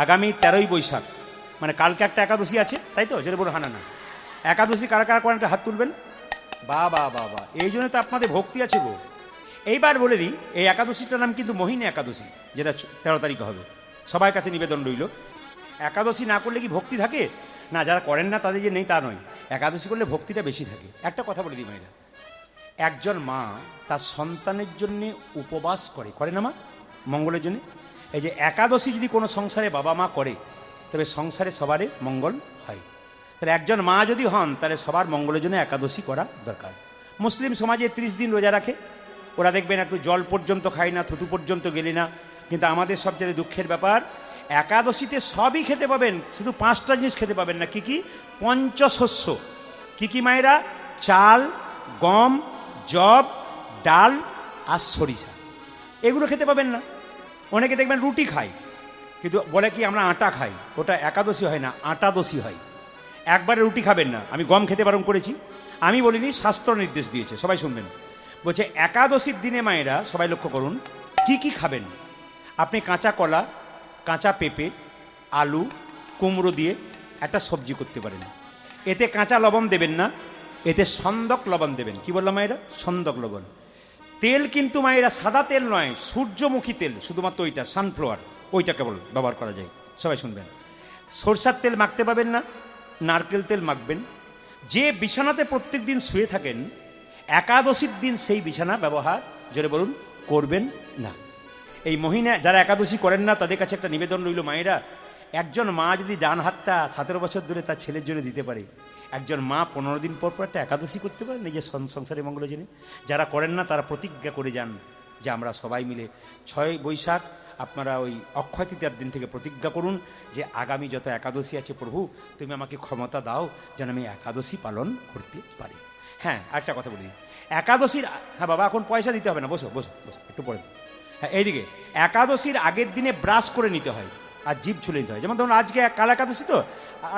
আগামী 13ই বৈশাখ, মানে কালকে একটা একাদশী আছে, তাই তো? যেটা বলো হানা না, একাদশী কারা কারা করেন একটা হাত তুলবেন। বা বা বা বা, এই জন্য তো আপনাদের ভক্তি আছে গো। এইবার বলে দিই, এই একাদশীটার নাম কিন্তু মোহিনী একাদশী, যেটা 13 তারিখে হবে। সবার কাছে নিবেদন রইল, একাদশী না করলে কি ভক্তি থাকে না? যারা করেন না তাদের যে নেই তা নয়, একাদশী করলে ভক্তিটা বেশি থাকে। একটা কথা বলে দিই মায়েরা, একজন মা তার সন্তানের জন্য উপবাস করে না মা, মঙ্গলের জন্য। এই যে একাদশী যদি কোনো সংসারে বাবা মা করে, তবে সংসারে সবারই মঙ্গল হয়। তাহলে একজন মা যদি হন, তাহলে সবার মঙ্গলের জন্য একাদশী করা দরকার। মুসলিম সমাজে 30 দিন রোজা রাখে, ওরা দেখবেন একটু জল পর্যন্ত খায় না, থুতু পর্যন্ত গেলে না। কিন্তু আমাদের সবচেয়ে দুঃখের ব্যাপার, একাদশীতে সবই খেতে পাবেন, শুধু 5টা জিনিস খেতে পাবেন না। কি কি? পঞ্চশস্য। কি কি মায়েরা? চাল, গম, জব, ডাল আর সরিষা, এগুলো খেতে পাবেন না। অনেকে দেখবেন রুটি খায়, কিন্তু বলে কি আমরা আটা খাই, ওটা একাদশী হয় না, আটাদশী হয়। একবারে রুটি খাবেন না। আমি গম খেতে বারণ করেছি, আমি বলিনি, শাস্ত্র নির্দেশ দিয়েছে, সবাই শুনবেন। বলছে একাদশীর দিনে মায়েরা সবাই লক্ষ্য করুন কি কি খাবেন। আপনি কাঁচা কলা, কাঁচা পেঁপে, আলু, কুমড়ো দিয়ে একটা সবজি করতে পারেন। এতে কাঁচা লবণ দেবেন না, এতে সন্দক লবণ দেবেন। কি বললাম মায়েরা? সন্দক লবণ। তেল কিন্তু মায়েরা সাদা তেল নয়, সূর্যমুখী তেল, শুধুমাত্র ওইটা, সানফ্লাওয়ার, ওইটা কেবল ব্যবহার করা যায়। সবাই শুনবেন। সরষার তেল মাখতে পাবেন না, নারকেল তেল মাখবেন। যে বিছানাতে প্রত্যেক দিন শুয়ে থাকেন, একাদশীর দিন সেই বিছানা ব্যবহার, জোরে বলুন, করবেন না। এই মহিনা যারা একাদশী করেন না, তাদের কাছে একটা নিবেদন রইল মায়েরা, একজন মা যদি ডান হাতটা 17 বছর ধরে তার ছেলের জন্য দিতে পারে, একজন মা 15 দিন পর পর একটা একাদশী করতে পারে নিজের সংসারে মঙ্গলের জন্য। যারা করেন না তারা প্রতিজ্ঞা করে যান যে আমরা সবাই মিলে 6 বৈশাখ আপনারা ওই অক্ষয় তৃতীয়ার দিন থেকে প্রতিজ্ঞা করুন যে আগামী যত একাদশী আছে, প্রভু তুমি আমাকে ক্ষমতা দাও যেন আমি একাদশী পালন করতে পারি। হ্যাঁ, একটা কথা বলি, একাদশীর, হ্যাঁ বাবা এখন পয়সা দিতে হবে না, বসো বসো বসো, একটু পরে। হ্যাঁ, এইদিকে একাদশীর আগের দিনে ব্রাশ করে নিতে হয় আর জিভ ছুলে নিতে হয়। যেমন ধরুন আজকে কাল একাদশী তো,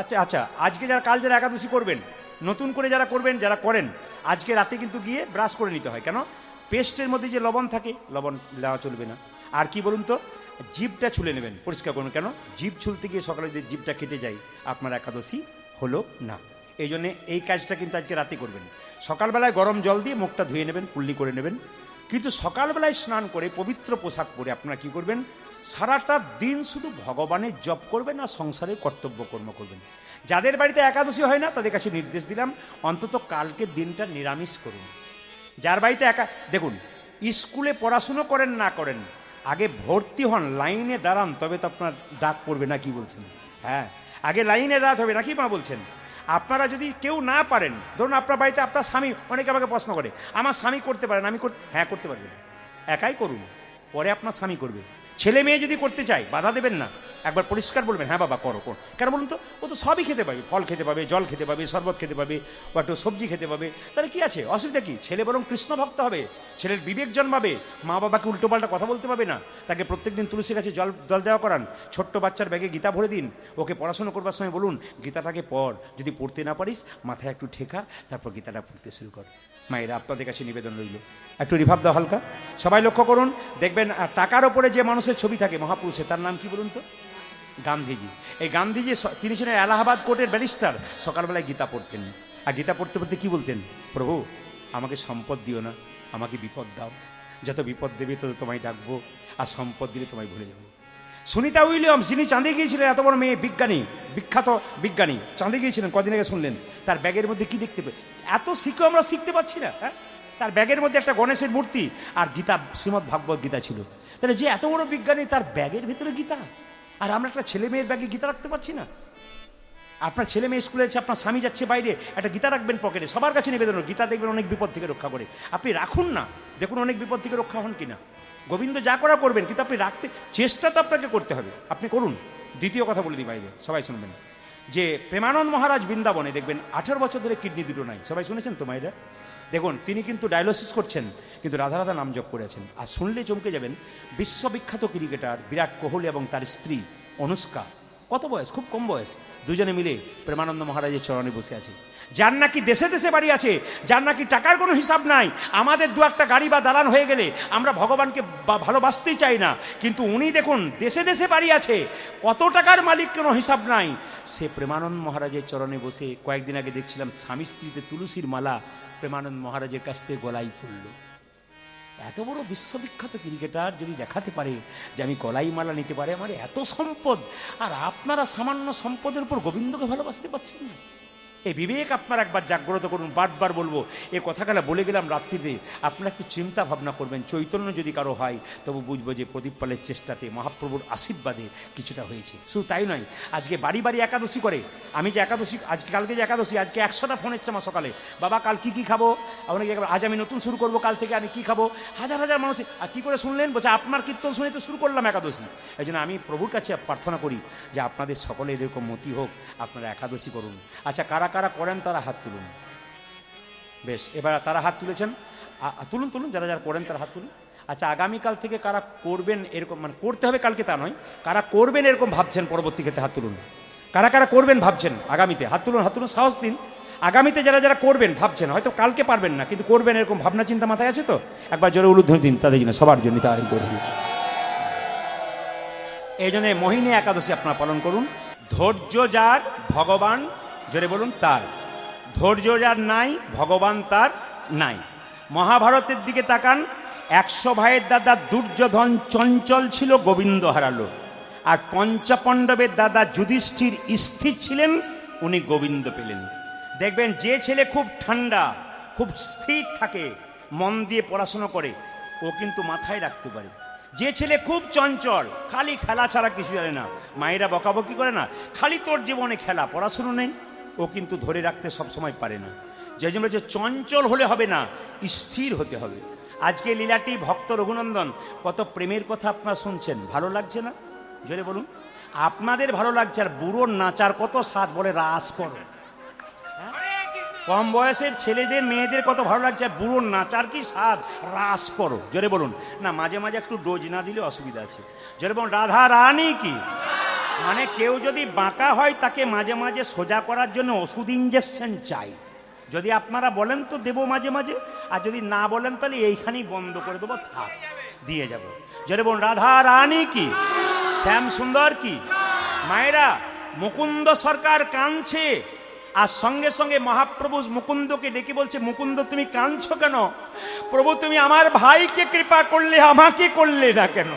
আচ্ছা আচ্ছা, আজকে কাল যারা একাদশী করবেন, নতুন করে যারা করবেন, যারা করেন, আজকে রাতে কিন্তু গিয়ে ব্রাশ করে নিতে হয়। কেন? পেস্টের মধ্যে যে লবণ থাকে, লবণ দেওয়া চলবে না। আর কি বলুন তো, জিভটা ছুলে নেবেন, পরিষ্কার করুন। কেন? জিভ ছুলতে গিয়ে সকালে যে জিভটা কেটে যায়, আপনার একাদশী হলো না। এই জন্যে এই কাজটা কিন্তু আজকে রাতে করবেন। সকালবেলায় গরম জল দিয়ে মুখটা ধুয়ে নেবেন, কুল্লি করে নেবেন। কিন্তু সকালবেলায় স্নান করে পবিত্র পোশাক পরে আপনারা কি করবেন, সারাটা দিন শুধু ভগবানের জপ করবেন আর সংসারের কর্তব্য কর্ম করবেন। যাদের বাড়িতে একাদশী হয় না তাদের কাছে নির্দেশ দিলাম, অন্তত কালকের দিনটা নিরামিষ করুন। যার বাড়িতে দেখুন, স্কুলে পড়াশুনো করেন না করেন, আগে ভর্তি হন, লাইনে দাঁড়ান, তবে তো আপনার ডাক পড়বে না। কি বলছেন? হ্যাঁ, আগে লাইনে দাঁড়াতে হবে, নাকি মা বলছেন? আপনারা যদি কেউ না পারেন, ধরুন আপনার বাড়িতে আপনার স্বামী, অনেকে আমাকে প্রশ্ন করে আমার স্বামী করতে পারেন, আমি হ্যাঁ করতে পারবেন, একাই করুন, পরে আপনার স্বামী করবে। ছেলে মেয়ে যদি করতে চায় বাধা দেবেন না, একবার পরিষ্কার বলবেন হ্যাঁ বাবা করো করো। কেন বলুন তো, ও তো সবই খেতে পাবে, ফল খেতে পাবে, জল খেতে পাবে, শরবত খেতে পাবে, বা একটু সবজি খেতে পাবে, তাহলে কি আছে, অসুবিধা কি? ছেলে বরং কৃষ্ণ ভক্ত হবে, ছেলের বিবেক জন্মাবে, মা বাবাকে উল্টোপাল্টা কথা বলতে পাবে না। তাকে প্রত্যেকদিন তুলসী গাছে জল দেওয়া করান, ছোট্ট বাচ্চার ব্যাগে গীতা ভরে দিন, ওকে পড়াশোনা করবার সময় বলুন গীতাটাকে পড়, যদি পড়তে না পারিস মাথায় একটু ঠেকা, তারপর গীতাটা পড়তে শুরু কর। মায়েরা আপনাদের কাছে নিবেদন রইল, একটু রিভাব দাও হালকা। সবাই লক্ষ্য করুন, দেখবেন টাকার ওপরে যে মানুষের ছবি থাকে মহাপুরুষের, তার নাম কি বলুন তো? গান্ধীজি। এই গান্ধীজি, তিনি ছিলেন এলাহাবাদ কোর্টের ব্যারিস্টার। সকালবেলায় গীতা পড়তেন, আর গীতা পড়তে পড়তে কি বলতেন? প্রভু আমাকে সম্পদ দিও না, আমাকে বিপদ দাও, যত বিপদ দেবে তত তোমায় ডাকবো, আর সম্পদ দিলে তোমায় ভুলে যাবো। সুনিতা উইলিয়ামস, যিনি চাঁদে গিয়েছিলেন, এত বড় মেয়ে, বিজ্ঞানী, বিখ্যাত বিজ্ঞানী, চাঁদে গিয়েছিলেন, কদিন আগে শুনলেন, তার ব্যাগের মধ্যে কি দেখতে পেয়ে? এত শিখেও আমরা শিখতে পাচ্ছি না। হ্যাঁ, তার ব্যাগের মধ্যে একটা গণেশের মূর্তি আর গীতা, শ্রীমদ্ ভাগবত গীতা ছিল। তাহলে যে এত বড় বিজ্ঞানী, তার ব্যাগের ভিতরে গীতা, আর আমরা একটা ছেলে মেয়ের ব্যাগে গীতা রাখতে পারছি না। আপনার ছেলে মেয়ে স্কুলে যাচ্ছে, আপনার স্বামী যাচ্ছে বাইরে, একটা গীতা রাখবেন পকেটে। সবার কাছে নিবেদন, গীতা দেখবেন অনেক বিপদ থেকে রক্ষা করে, আপনি রাখুন না, দেখুন অনেক বিপদ থেকে রক্ষা হন কিনা। গোবিন্দ যা করা করবেন, কিন্তু আপনি রাখতে চেষ্টা তো আপনাকে করতে হবে, আপনি করুন। দ্বিতীয় কথা বলে দিই বাইরে, সবাই শুনবেন, যে প্রেমানন্দ মহারাজ বৃন্দাবনে দেখবেন 18 বছর ধরে কিডনি দুটো নাই। সবাই শুনেছেন তো মায়েরা? দেখুন তিনি কিন্তু ডায়ালিসিস করছেন, কিন্তু রাধা রাধা নাম জপ করেছেন। আর শুনলে চমকে যাবেন, বিশ্ববিখ্যাত ক্রিকেটার বিরাট কোহলি এবং তার স্ত্রী অনুষ্কা, কত বয়স? খুব কম বয়স। দুজনে মিলে প্রেমানন্দ মহারাজের চরণে বসে আছে। যার নাকি দেশে দেশে বাড়ি আছে, যার নাকি টাকার কোনো হিসাব নাই, আমাদের দু একটা গাড়ি বা দালান হয়ে গেলে আমরা ভগবানকে ভালোবাসতেই চাই না, কিন্তু উনি দেখুন দেশে দেশে বাড়ি আছে, কত টাকার মালিক কোনো হিসাব নাই। সে প্রেমানন্দ মহারাজের চরণে বসে কয়েকদিন আগে দেখছিলাম স্বামী স্ত্রীতে তুলসীর মালা প্রেমানন্দ মহারাজের কাছ থেকে গলায় পড়ল। এত বড় বিশ্ববিখ্যাত ক্রিকেটার যদি দেখাতে পারে যে আমি গলাই মালা নিতে পারে, আমার এত সম্পদ, আর আপনারা সামান্য সম্পদের উপর গোবিন্দকে ভালোবাসতে পারছেন না। এই বিবেক আপনারা একবার জাগ্রত করুন। বারবার বলবো, এ কথাগুলো বলে গেলাম রাত্রিতে, আপনারা একটু চিন্তা ভাবনা করবেন। চৈতন্য যদি কারো হয় তবু বুঝবো যে প্রদীপ পালের চেষ্টাতে মহাপ্রভুর আশীর্বাদে কিছুটা হয়েছে। শুধু তাই নয়, আজকে বাড়ি বাড়ি একাদশী করে। আমি যে একাদশী আজকে, কালকে যে একাদশী, আজকে 100টা ফোন এসছে আমার সকালে, বাবা কাল কী কী খাবো, আপনাকে আজ আমি নতুন শুরু করবো, কাল থেকে আমি কী খাবো। হাজার হাজার মানুষ। আর কী করে শুনলেন? বলছে আপনার কীর্তন শুনে তো শুরু করলাম একাদশী। এই জন্য আমি প্রভুর কাছে প্রার্থনা করি যে আপনাদের সকলের এরকম মতি হোক, আপনারা একাদশী করুন। আচ্ছা, কারা কারা করেন তারা হাত তুলুন। বেশ, এবার তারা হাত তুলেছেন, তুলুন তুলুন, যারা যারা করেন তারা হাত তুলুন। আচ্ছা, আগামীকাল থেকে কারা করবেন এরকম, মানে করতে হবে কালকে তা নয়, কারা করবেন এরকম ভাবছেন পরবর্তী ক্ষেত্রে হাত তুলুন। কারা কারা করবেন ভাবছেন আগামীতে, হাত তুলুন, হাত তুলুন, সাহস দিন। আগামীতে যারা যারা করবেন ভাবছেন, হয়তো কালকে পারবেন না কিন্তু করবেন এরকম ভাবনা চিন্তা মাথায় আছে তো, একবার জোরে উলুধ্বনি দিন তাদের জন্য, সবার জন্য তাই করবেন। এই জন্য মোহিনী একাদশী আপনারা পালন করুন। ধৈর্য যার ভগবান, জোরে বলুন, তার। ধৈর্য যার নাই ভগবান তার নাই। মহাভারতের দিকে তাকান, 100 ভাইয়ের দাদা দুর্যোধন চঞ্চল ছিল, গোবিন্দ হারালো। আর পঞ্চপাণ্ডবের দাদা যুধিষ্ঠির স্থির ছিলেন, উনি গোবিন্দ পেলেন। দেখবেন যে ছেলে খুব ঠান্ডা, খুব স্থির থাকে, মন দিয়ে পড়াশোনা করে, ও কিন্তু মাথায় রাখতে পারে। যে ছেলে খুব চঞ্চল, খালি খেলা ছাড়া কিছু জানে না, মায়েরা বকাবকি করে না, খালি তোর জীবনে খেলা, পড়াশুনো নেই, ও কিন্তু ধরে রাখতে সবসময় পারে না। যে জন্য যে চঞ্চল হলে হবে না, স্থির হতে হবে। আজকে লীলাটি ভক্ত রঘুনন্দন, কত প্রেমের কথা আপনারা শুনছেন, ভালো লাগছে না? জোরে বলুন। আপনাদের ভালো লাগছে, আর বুড়োর নাচার কত স্বাদ, বলে রাস করো। কম বয়সের ছেলেদের মেয়েদের কত ভালো লাগছে, আর বুড়োর নাচার কি স্বাদ, রাস করো। জোরে বলুন। না, মাঝে মাঝে একটু ডোজ না দিলে অসুবিধা আছে। জোরে বলুন, রাধা রানী কি। মানে কেউ যদি বাঁকা হয় তাকে মাঝে মাঝে সোজা করার জন্য ওষুধ ইঞ্জেকশন চাই। যদি আপনারা বলেন তো দেবো মাঝে মাঝে, আর যদি না বলেন তাহলে এইখানেই বন্ধ করে দেবো, থাক, দিয়ে যাব। যদি বলুন রাধা রানী কি, শ্যাম সুন্দর কি। মায়েরা, মুকুন্দ সরকার কাঁদছে, আর সঙ্গে সঙ্গে মহাপ্রভু মুকুন্দকে ডেকে বলছে, মুকুন্দ তুমি কাঁদছো কেন? প্রভু তুমি আমার ভাইকে কৃপা করলে, আমাকে করলে না কেন?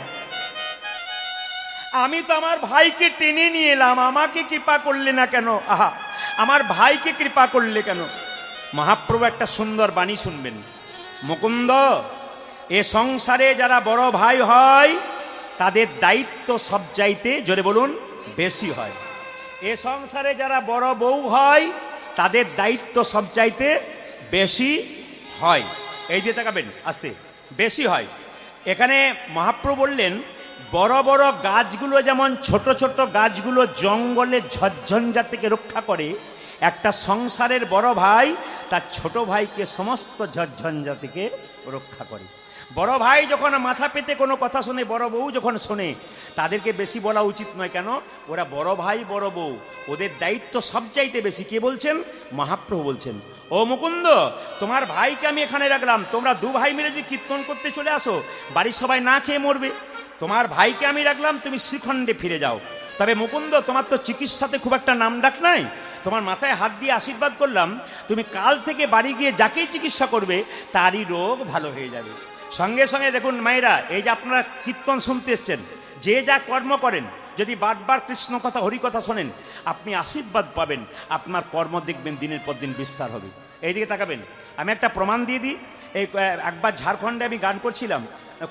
আমি তো আমার ভাইকে টেনে নিয়ে এলাম, আমাকে কৃপা করলে না কেন? আহা, আমার ভাইকে কৃপা করলে কেন? মহাপ্রভু একটা সুন্দর বাণী শুনবেন। মুকুন্দ, এ সংসারে যারা বড় ভাই হয় তাদের দায়িত্ব সবচাইতে, জোরে বলুন, বেশি হয়। এ সংসারে যারা বড় বউ হয় তাদের দায়িত্ব সবচাইতে বেশি হয়। এই দিয়ে তাকাবেন, আস্তে, বেশি হয়। এখানে মহাপ্রভু বললেন, বড় বড় গাছগুলো যেমন ছোট ছোট গাছগুলো জঙ্গলে ঝড়ঝঞ্ঝা থেকে রক্ষা করে, একটা সংসারের বড় ভাই তার ছোট ভাইকে সমস্ত ঝড়ঝঞ্ঝা থেকে রক্ষা করে। বড় ভাই যখন মাথা পেতে কোনো কথা শোনে, বড় বউ যখন শোনে, তাদেরকে বেশি বলা উচিত নয়। কেন? ওরা বড় ভাই বড় বউ, ওদের দায়িত্ব সবচাইতে বেশি। কে বলছেন? মহাপ্রভু বলছেন, ও মুকুন্দ, তোমার ভাইকে আমি এখানে রাখলাম, তোমরা দু ভাই মিলে যদি কীর্তন করতে চলে আসো, বাড়ির সবাই না খেয়ে মরবে। তোমার ভাইকে আমি রাখলাম, তুমি শ্রীখণ্ডে ফিরে যাও। তবে মুকুন্দ, তোমার তো চিকিৎসাতে খুব একটা নাম ডাক নাই, তোমার মাথায় হাত দিয়ে আশীর্বাদ করলাম, তুমি কাল থেকে বাড়ি গিয়ে যাকেই চিকিৎসা করবে তারই রোগ ভালো হয়ে যাবে। সঙ্গে সঙ্গে দেখুন মায়েরা, এই যে আপনারা কীর্তন শুনতে এসছেন, যে যা কর্ম করেন, যদি বারবার কৃষ্ণ কথা হরি কথা শোনেন, আপনি আশীর্বাদ পাবেন, আপনার কর্ম দেখবেন দিনের পর দিন বিস্তার হবে। এইদিকে তাকাবেন। আমি একটা প্রমাণ দিয়ে দিই। এই একবার ঝাড়খণ্ডে আমি গান করছিলাম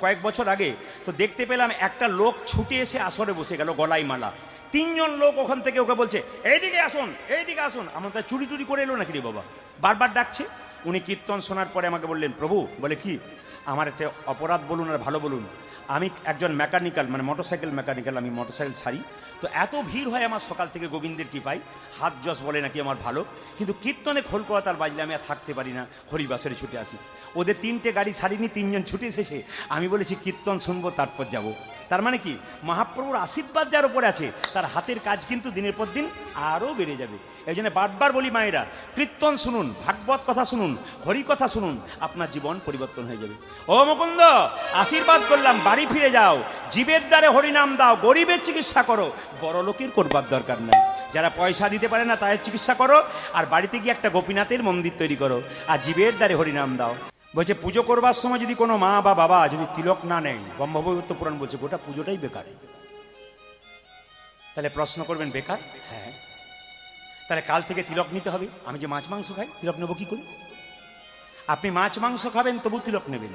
কয়েক বছর আগে, তো দেখতে পেলাম একটা লোক ছুটে এসে আসরে বসে গেল, গলায় মালা। 3 জন লোক ওখান থেকে ওকে বলছে, এইদিকে আসুন, এইদিকে আসুন। আমার তা চুরি টুরি করে এলো নাকি রে বাবা, বারবার ডাকছে। উনি কীর্তন শোনার পরে আমাকে বললেন, প্রভু, বলে কি, আমার একটা অপরাধ বলুন আর ভালো বলুন। আমি একজন মেকানিক্যাল, মানে মোটরসাইকেল মেকানিক্যাল, আমি মোটরসাইকেল ছাড়ি। তো তো এত ভিড় হয় আমার সকাল থেকে গোবিন্দের কৃপায়, হাত যশ বলে নাকি আমার ভালো, কিন্তু কীর্তনে খোলকতাল বাজলে আমি আর থাকতে পারি না, হরিবাসরে ছুটে আসি। ওদের 3টে গাড়ি ছাড়িনি, 3জন ছুটে এসেছে, আমি বলেছি কীর্তন শুনবো তারপর যাব। তার মানে কি, মহাপ্রভুর আশীর্বাদ যার উপরে আছে তার হাতের কাজ কিন্তু দিনের পর দিন আরও বেড়ে যাবে। এই জন্য বারবার বলি মায়েরা, কীর্তন শুনুন, ভাগবত কথা শুনুন, হরি কথা শুনুন, আপনার জীবন পরিবর্তন হয়ে যাবে। ও মুকুন্দ, আশীর্বাদ করলাম, বাড়ি ফিরে যাও, জীবের দ্বারে হরিনাম দাও, গরিবের চিকিৎসা করো, বড় লোকের করবার দরকার নাই। যারা পয়সা দিতে পারে না তাদের চিকিৎসা করো, আর বাড়িতে গিয়ে একটা গোপীনাথের মন্দির তৈরি করো, আর জীবের দ্বারে হরিনাম দাও। বলছে পুজো করবার সময় যদি কোনো মা বা বাবা যদি তিলক না নেয়, ব্রহ্মবৈবর্ত পুরাণ বলছে গোটা পুজোটাই বেকার। তাহলে প্রশ্ন করবেন বেকার? হ্যাঁ। তাহলে কাল থেকে তিলক নিতে হবে। আমি যে মাছ মাংস খাই, তিলক নেবো কি করে? আপনি মাছ মাংস খাবেন তবু তিলক নেবেন,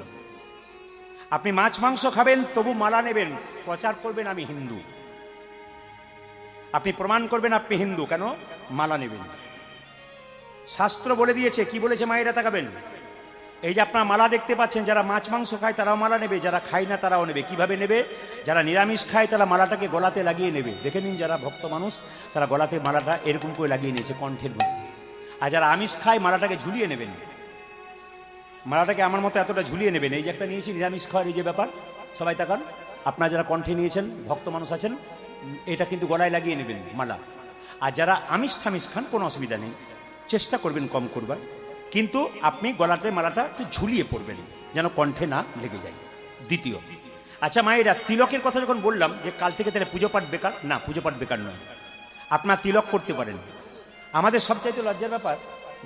আপনি মাছ মাংস খাবেন তবু মালা নেবেন, প্রচার করবেন আমি হিন্দু, আপনি প্রমাণ করবেন আপনি হিন্দু, কেন? মালা নেবেন। শাস্ত্র বলে দিয়েছে, কি বলেছে মায়েরা তাকাবেন, এই যে আপনারা মালা দেখতে পাচ্ছেন, যারা মাছ মাংস খায় তারাও মালা নেবে, যারা খায় না তারাও নেবে। কিভাবে নেবে? যারা নিরামিষ খায় তারা মালাটাকে গলাতে লাগিয়ে নেবে, দেখে নিন যারা ভক্ত মানুষ তারা গলাতে মালাটা এরকম করে লাগিয়ে নিয়েছে কণ্ঠের মধ্যে। আর যারা আমিষ খায় মালাটাকে ঝুলিয়ে নেবেন, মালাটাকে আমার মতো এতটা ঝুলিয়ে নেবেন। এই যে একটা নিয়েছি নিরামিষ খাওয়ার এই যে ব্যাপার, সবাই তাকান, আপনারা যারা কণ্ঠে নিয়েছেন ভক্ত মানুষ আছেন, এটা কিন্তু গলায় লাগিয়ে নেবেন মালা। আর যারা আমিষ ঠামিষ খান কোনো অসুবিধা নেই, চেষ্টা করবেন কম করবার, কিন্তু আপনি গলাতে মালাটা একটু ঝুলিয়ে পড়বেন যেন কণ্ঠে না লেগে যায়। দ্বিতীয়, আচ্ছা মায়েরা, তিলকের কথা যখন বললাম যে কাল থেকে তাহলে পুজো পাঠ বেকার, না পুজো পাঠ বেকার নয়, আপনার তিলক করতে পারেন। আমাদের সবচাইতে লজ্জার ব্যাপার,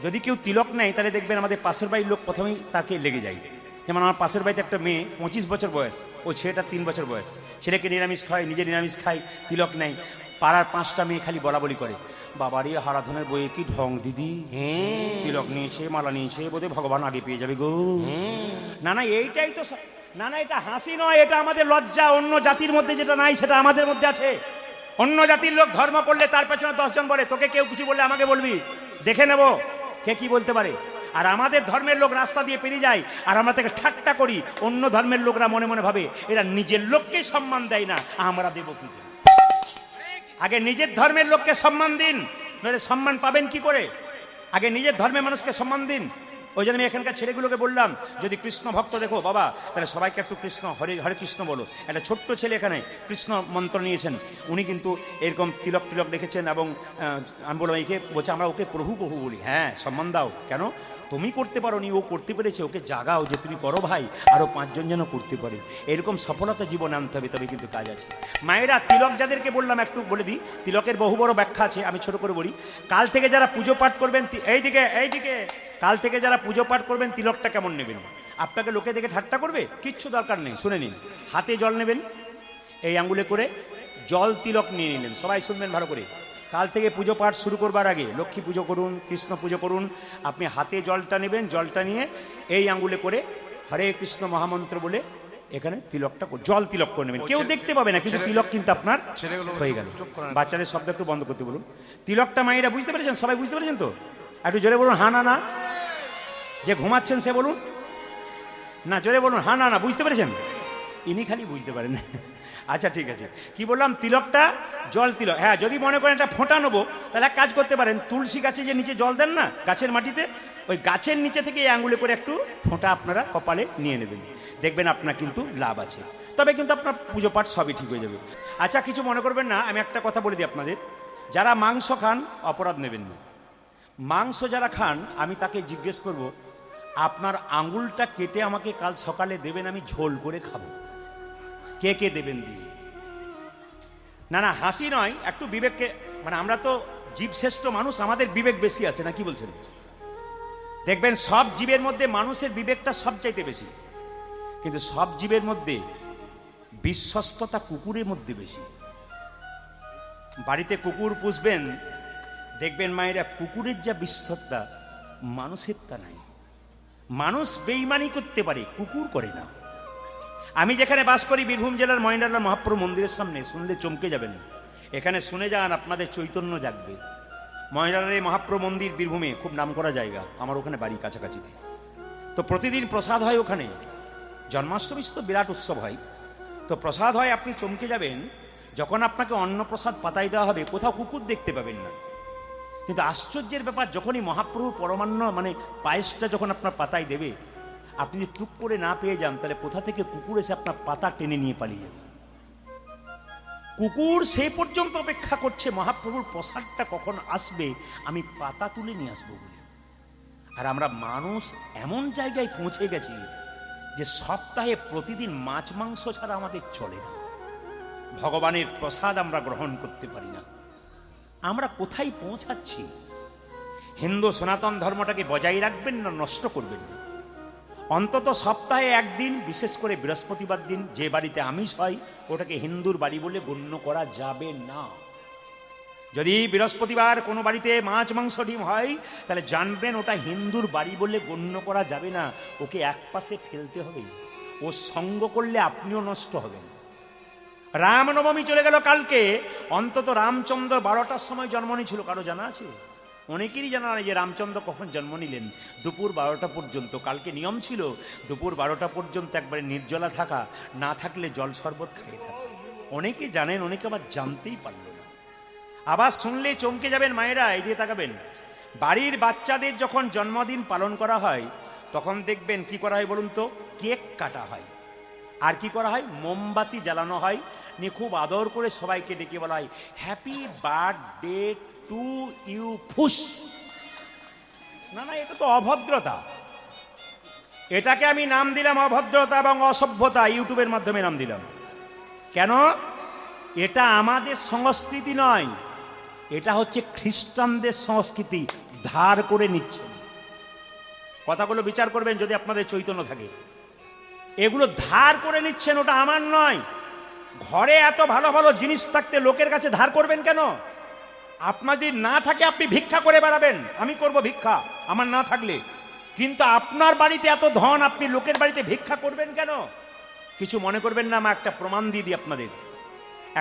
যদি কেউ তিলক নেয় তাহলে দেখবেন আমাদের পাশের বাড়ির লোক প্রথমেই তাকে লেগে যায়। যেমন আমার পাশের বাড়িতে একটা মেয়ে 25 বছর বয়স, ওই ছেলেটার 3 বছর বয়স, ছেলেকে নিরামিষ খায়, নিজে নিরামিষ খায়, তিলক নেয়। পাড়ার 5টা মেয়ে খালি বলা বলি করে, বাবারে হারাধনের বইয়ে কি ঢং দিদি, তিলক নিয়েছে, মালা নিয়েছে, বোধহয় ভগবান আগে পেয়ে যাবে গো। না না, এইটাই তো, না না, এটা হাসি নয়, এটা আমাদের লজ্জা। অন্য জাতির মধ্যে যেটা নাই সেটা আমাদের মধ্যে আছে। অন্য জাতির লোক ধর্ম করলে তার পেছনে 10 জন বলে, তোকে কেউ কিছু বললে আমাকে বলবি, দেখে নেব কে কি বলতে পারে। আর আমাদের ধর্মের লোক রাস্তা দিয়ে পেরিয়ে যায় আর আমরা তাকে ঠাট্টা করি, অন্য ধর্মের লোকরা মনে মনে ভাবে এরা নিজের লোককে সম্মান দেয় না, আমরা দেব কি? আগে নিজের ধর্মের লোককে সম্মান দিন, নইলে সম্মান পাবেন কি করে? আগে নিজের ধর্মের মানুষকে সম্মান দিন। ওই জন্য আমি এখানকার ছেলেগুলোকে বললাম, যদি কৃষ্ণ ভক্ত দেখো বাবা, তাহলে সবাইকে একটু কৃষ্ণ হরে হরে কৃষ্ণ বলো। একটা ছোট্ট ছেলে এখানে কৃষ্ণ মন্ত্র নিয়েছেন, উনি কিন্তু এরকম তিলক তিলক রেখেছেন, এবং আমি বললাম একে, বলছে আমরা ওকে প্রভু প্রভু বলি। হ্যাঁ, সম্মান দাও, কেন? তুমি করতে পারো নি, ও করতে পেরেছে, ওকে জাগাও যে তুমি করো ভাই, আরও 5 জন যেন করতে পারে। এরকম সফলতা জীবনে আনতে হবে, তবে কিন্তু কাজ আছে। মায়েরা, তিলক যাদেরকে বললাম একটু বলে দিই, তিলকের বহু বড় ব্যাখ্যা আছে, আমি ছোট করে বলি। কাল থেকে যারা পুজো পাঠ করবেন, এইদিকে কাল থেকে যারা পুজো পাঠ করবেন, তিলকটা কেমন নেবেন? আপনাকে লোকে দেখে ঠাট্টা করবে? কিচ্ছু দরকার নেই, শুনে নিন। হাতে জল নেবেন, এই আঙ্গুলে করে জল তিলক নিয়ে নিলেন। সবাই শুনবেন ভালো করে। কাল থেকে পুজো পাঠ শুরু করবার আগে, লক্ষ্মী পুজো করুন, কৃষ্ণ পুজো করুন, আপনি হাতে জলটা নেবেন, জলটা নিয়ে এই আঙ্গুলে করে হরে কৃষ্ণ মহামন্ত্র বলে এখানে তিলকটা জল তিলক করে নেবেন। কেউ দেখতে পাবে না, কিন্তু তিলক কিন্তু আপনার হয়ে গেল। বাচ্চাদের শব্দ একটু বন্ধ করতে বলুন। তিলকটা মায়েরা বুঝতে পেরেছেন? সবাই বুঝতে পেরেছেন তো? একটু জোরে বলুন হা না না। যে ঘুমাচ্ছেন সে বলুন না, জোরে বলুন হা না না। বুঝতে পেরেছেন? ইনি খালি বুঝতে পারেন। আচ্ছা ঠিক আছে, কি বললাম? তিলকটা জল তিলক। হ্যাঁ, যদি মনে করেন একটা ফোঁটা নেবো, তাহলে এক কাজ করতে পারেন, তুলসী গাছে যে নিচে জল দেন না গাছের মাটিতে, ওই গাছের নিচে থেকে এই আঙুলে করে একটু ফোঁটা আপনারা কপালে নিয়ে নেবেন, দেখবেন আপনার কিন্তু লাভ আছে। তবে কিন্তু আপনার পুজো পাঠ সবই ঠিক হয়ে যাবে। আচ্ছা, কিছু মনে করবেন না, আমি একটা কথা বলে দিই আপনাদের, যারা মাংস খান অপরাধ নেবেন না। মাংস যারা খান, আমি তাকে জিজ্ঞেস করব, আপনার আঙুলটা কেটে আমাকে কাল সকালে দেবেন, আমি ঝোল করে খাবো। কে কে দেবেন দিন? না না, হাসি নয়, একটু বিবেককে, মানে আমরা তো জীবশ্রেষ্ঠ মানুষ, আমাদের বিবেক বেশি আছে না, কি বলছেন? দেখবেন সব জীবের মধ্যে মানুষের বিবেকটা সবচাইতে বেশি, কিন্তু সব জীবের মধ্যে বিশ্বস্ততা কুকুরের মধ্যে বেশি। বাড়িতে কুকুর পুষবেন, দেখবেন মায়েরা, কুকুরের যা বিশ্বস্ততা মানুষের তা নাই। মানুষ বেঈমানি করতে পারে, কুকুর করে না। আমি যেখানে বাস করি, বীরভূম জেলার মহেন্দ্রনাথ মহাপ্রভু মন্দিরের সামনে, শুনলে চমকে যাবেন। এখানে শুনে যান, আপনাদের চৈতন্য জাগবে। মহেন্দ্রনাথ মহাপ্রভু মন্দির বীরভূমে খুব নামকরা জায়গা, আমার ওখানে বাড়ি কাছাকাছিতে। তো প্রতিদিন প্রসাদ হয় ওখানে, জন্মাষ্টমী তো বিরাট উৎসব হয়, তো প্রসাদ হয়, আপনি চমকে যাবেন। যখন আপনাকে অন্নপ্রসাদ পাতায় দেওয়া হবে কোথাও কুকুর দেখতে পাবেন না, কিন্তু আশ্চর্যের ব্যাপার যখনই মহাপ্রভু পরমান্ন মানে পায়েসটা যখন আপনার পাতায় দেবে, আপনি যদি টুক করে না পেয়ে যান তাহলে কোথা থেকে কুকুর এসে আপনার পাতা টেনে নিয়ে পালিয়ে যাবে। কুকুর সেই পর্যন্ত অপেক্ষা করছে মহাপ্রভুর প্রসাদটা কখন আসবে, আমি পাতা তুলে নিয়ে আসবো বলে। আর আমরা মানুষ এমন জায়গায় পৌঁছে গেছি যে সপ্তাহে প্রতিদিন মাছ মাংস ছাড়া আমাদের চলে না, ভগবানের প্রসাদ আমরা গ্রহণ করতে পারি না। আমরা কোথায় পৌঁছাচ্ছি? হিন্দু সনাতন ধর্মটাকে বজায় রাখবেন না নষ্ট করবেন না? অন্তত সপ্তাহে একদিন, বিশেষ করে বৃহস্পতিবার দিন যে বাড়িতে আমিষ হয় ওটাকে হিন্দুর বাড়ি বলে গণ্য করা যাবে না। যদি বৃহস্পতিবার কোনো বাড়িতে মাছ মাংস ডিম হয় তাহলে জানবেন ওটা হিন্দুর বাড়ি বলে গণ্য করা যাবে না, ওকে একপাশে ফেলতে হবে। ও সঙ্গ করলে আপনিও নষ্ট হবেন। রামনবমী চলে গেল কালকে, অন্তত রামচন্দ্র 12টার সময় জন্ম নিয়েছিল, কারো জানা আছে? অনেকেরই জানা নেই যে রামচন্দ্র কখন জন্ম নিলেন। দুপুর 12টা পর্যন্ত কালকে নিয়ম ছিল, দুপুর 12টা পর্যন্ত একবারে নির্জলা থাকা, না থাকলে জল শরবত খেয়ে থাকা। অনেকে জানেন, অনেকে আবার জানতেই পারল না। আবার শুনলে চমকে যাবেন মায়েরা, এদিকে তাকাবেন। বাড়ির বাচ্চাদের যখন জন্মদিন পালন করা হয় তখন দেখবেন কি করা হয় বলুন তো? কেক কাটা হয়, আর কি করা হয়? মোমবাতি জ্বালানো হয়, নিয়ে খুব আদর করে সবাইকে ডেকে বলা হয় হ্যাপি বার্থডে টু ইউ ফুস। না না, এটা তো অভদ্রতা। এটাকে আমি নাম দিলাম অভদ্রতা এবং অসভ্যতা, ইউটিউবের মাধ্যমে নাম দিলাম। কেন? এটা আমাদের সংস্কৃতি নয়, এটা হচ্ছে খ্রিস্টানদের সংস্কৃতি, ধার করে নিচ্ছেন। কথাগুলো বিচার করবেন যদি আপনাদের চৈতন্য থাকে। এগুলো ধার করে নিচ্ছেন, ওটা আমার নয়। ঘরে এত ভালো ভালো জিনিস থাকতে লোকের কাছে ধার করবেন কেন? আপনার যদি না থাকে আপনি ভিক্ষা করে বেড়াবেন, আমি করব ভিক্ষা আমার না থাকলে, কিন্তু আপনার বাড়িতে এত ধন, আপনি লোকের বাড়িতে ভিক্ষা করবেন কেন? কিছু মনে করবেন না, মা একটা প্রমাণ দিয়ে দিই আপনাদের।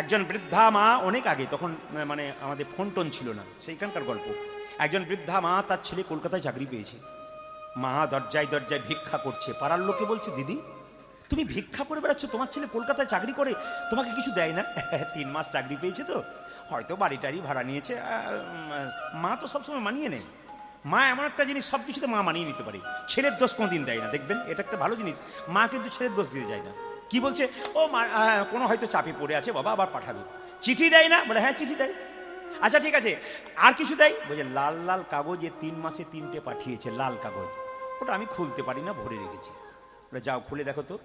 একজন বৃদ্ধা মা, অনেক আগে, তখন মানে আমাদের ফোন টোন ছিল না, সেইখানকার গল্প। একজন বৃদ্ধা মা, তার ছেলে কলকাতায় চাকরি পেয়েছে। মা দরজায় দরজায় ভিক্ষা করছে। পাড়ার লোকে বলছে, দিদি তুমি ভিক্ষা করে বেড়াচ্ছ, তোমার ছেলে কলকাতায় চাকরি করে, তোমাকে কিছু দেয় না? 3 মাস চাকরি পেয়েছে তো, হয়তো বাড়ি টাড়ি ভাড়া নিয়েছে। মা তো সবসময় মানিয়ে নেয়। মা এমন একটা জিনিস, সব কিছুতে মা মানিয়ে নিতে পারে, ছেলের দোষ কোনোদিন দেয় না। দেখবেন এটা একটা ভালো জিনিস, মা কিন্তু ছেলের দোষ দিয়ে যায় না। কি বলছে? ও মা কোনো হয়তো চাপে পড়ে আছে, বাবা আবার পাঠাবে। চিঠি দেয় না? বলে হ্যাঁ চিঠি দেয়। আচ্ছা ঠিক আছে, আর কিছু দেয়? বলছে লাল লাল কাগজে 3 মাসে 3টে পাঠিয়েছে, লাল কাগজ, ওটা আমি খুলতে পারি না, ভরে রেখেছি। বলে যাও খুলে দেখো তো।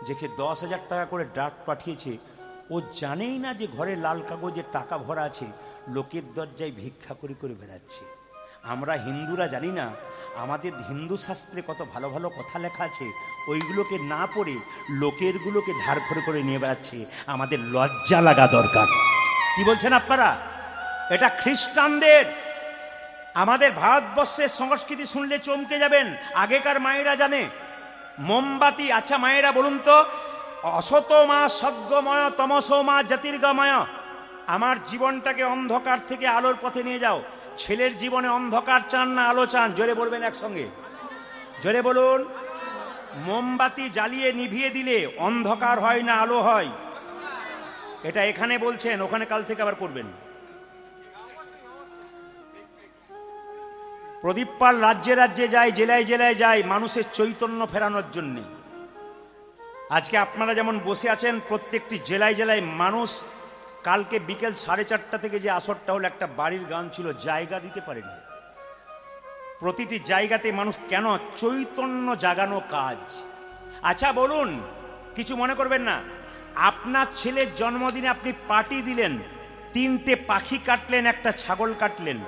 যে 10,000 টাকা করে ড্রাফট পাঠিয়েছে, ও জানেই না যে ঘরে লাল কাগজে টাকা ভরা আছে, লোকের দরজায় ভিক্ষা করে করে বেড়াচ্ছে। আমরা হিন্দুরা জানি না আমাদের হিন্দু শাস্ত্রে কত ভালো ভালো কথা লেখা আছে, ওইগুলোকে না পড়ে লোকেরগুলোকে ধার করে করে নিয়ে বেড়াচ্ছে। আমাদের লজ্জা লাগা দরকার। কি বলছেন আপনারা? এটা খ্রিস্টানদের। আমাদের ভারতবর্ষের সংস্কৃতি শুনলে চমকে যাবেন। আগেকার মায়েরা জানে মোমবাতি। আচ্ছা মায়েরা বলুন তো, অসত মা সদ্গময় তমস মা জ্যোতির্গময়, আমার জীবনটাকে অন্ধকার থেকে আলোর পথে নিয়ে যাও। ছেলের জীবনে অন্ধকার চান না আলো চান? জোরে বলবেন একসঙ্গে, জোরে বলুন। মোমবাতি জ্বালিয়ে নিভিয়ে দিলে অন্ধকার হয় না আলো হয়? এটা এখানে বলছেন, ওখানে কাল থেকে আবার করবেন। প্রদীপ পাল রাজ্যে রাজ্যে যায়, জেলায় জেলায় যায় মানুষের চৈতন্য ফেরানোর জন্য। আজকে আপনারা যেমন বসে আছেন, প্রত্যেকটি জেলায় জেলায় মানুষ। কালকে বিকেল 4:30 থেকে যে আসরটা হলো, একটা বাড়ির গান ছিল, জায়গা দিতে পারেনি। প্রতিটি জায়গাতে মানুষ কেন? চৈতন্য জাগানো কাজ। আচ্ছা বলুন, কিছু মনে করবেন না, আপনার ছেলের জন্মদিনে আপনি পার্টি দিলেন, 3টে পাখি কাটলেন, একটা ছাগল কাটলেন,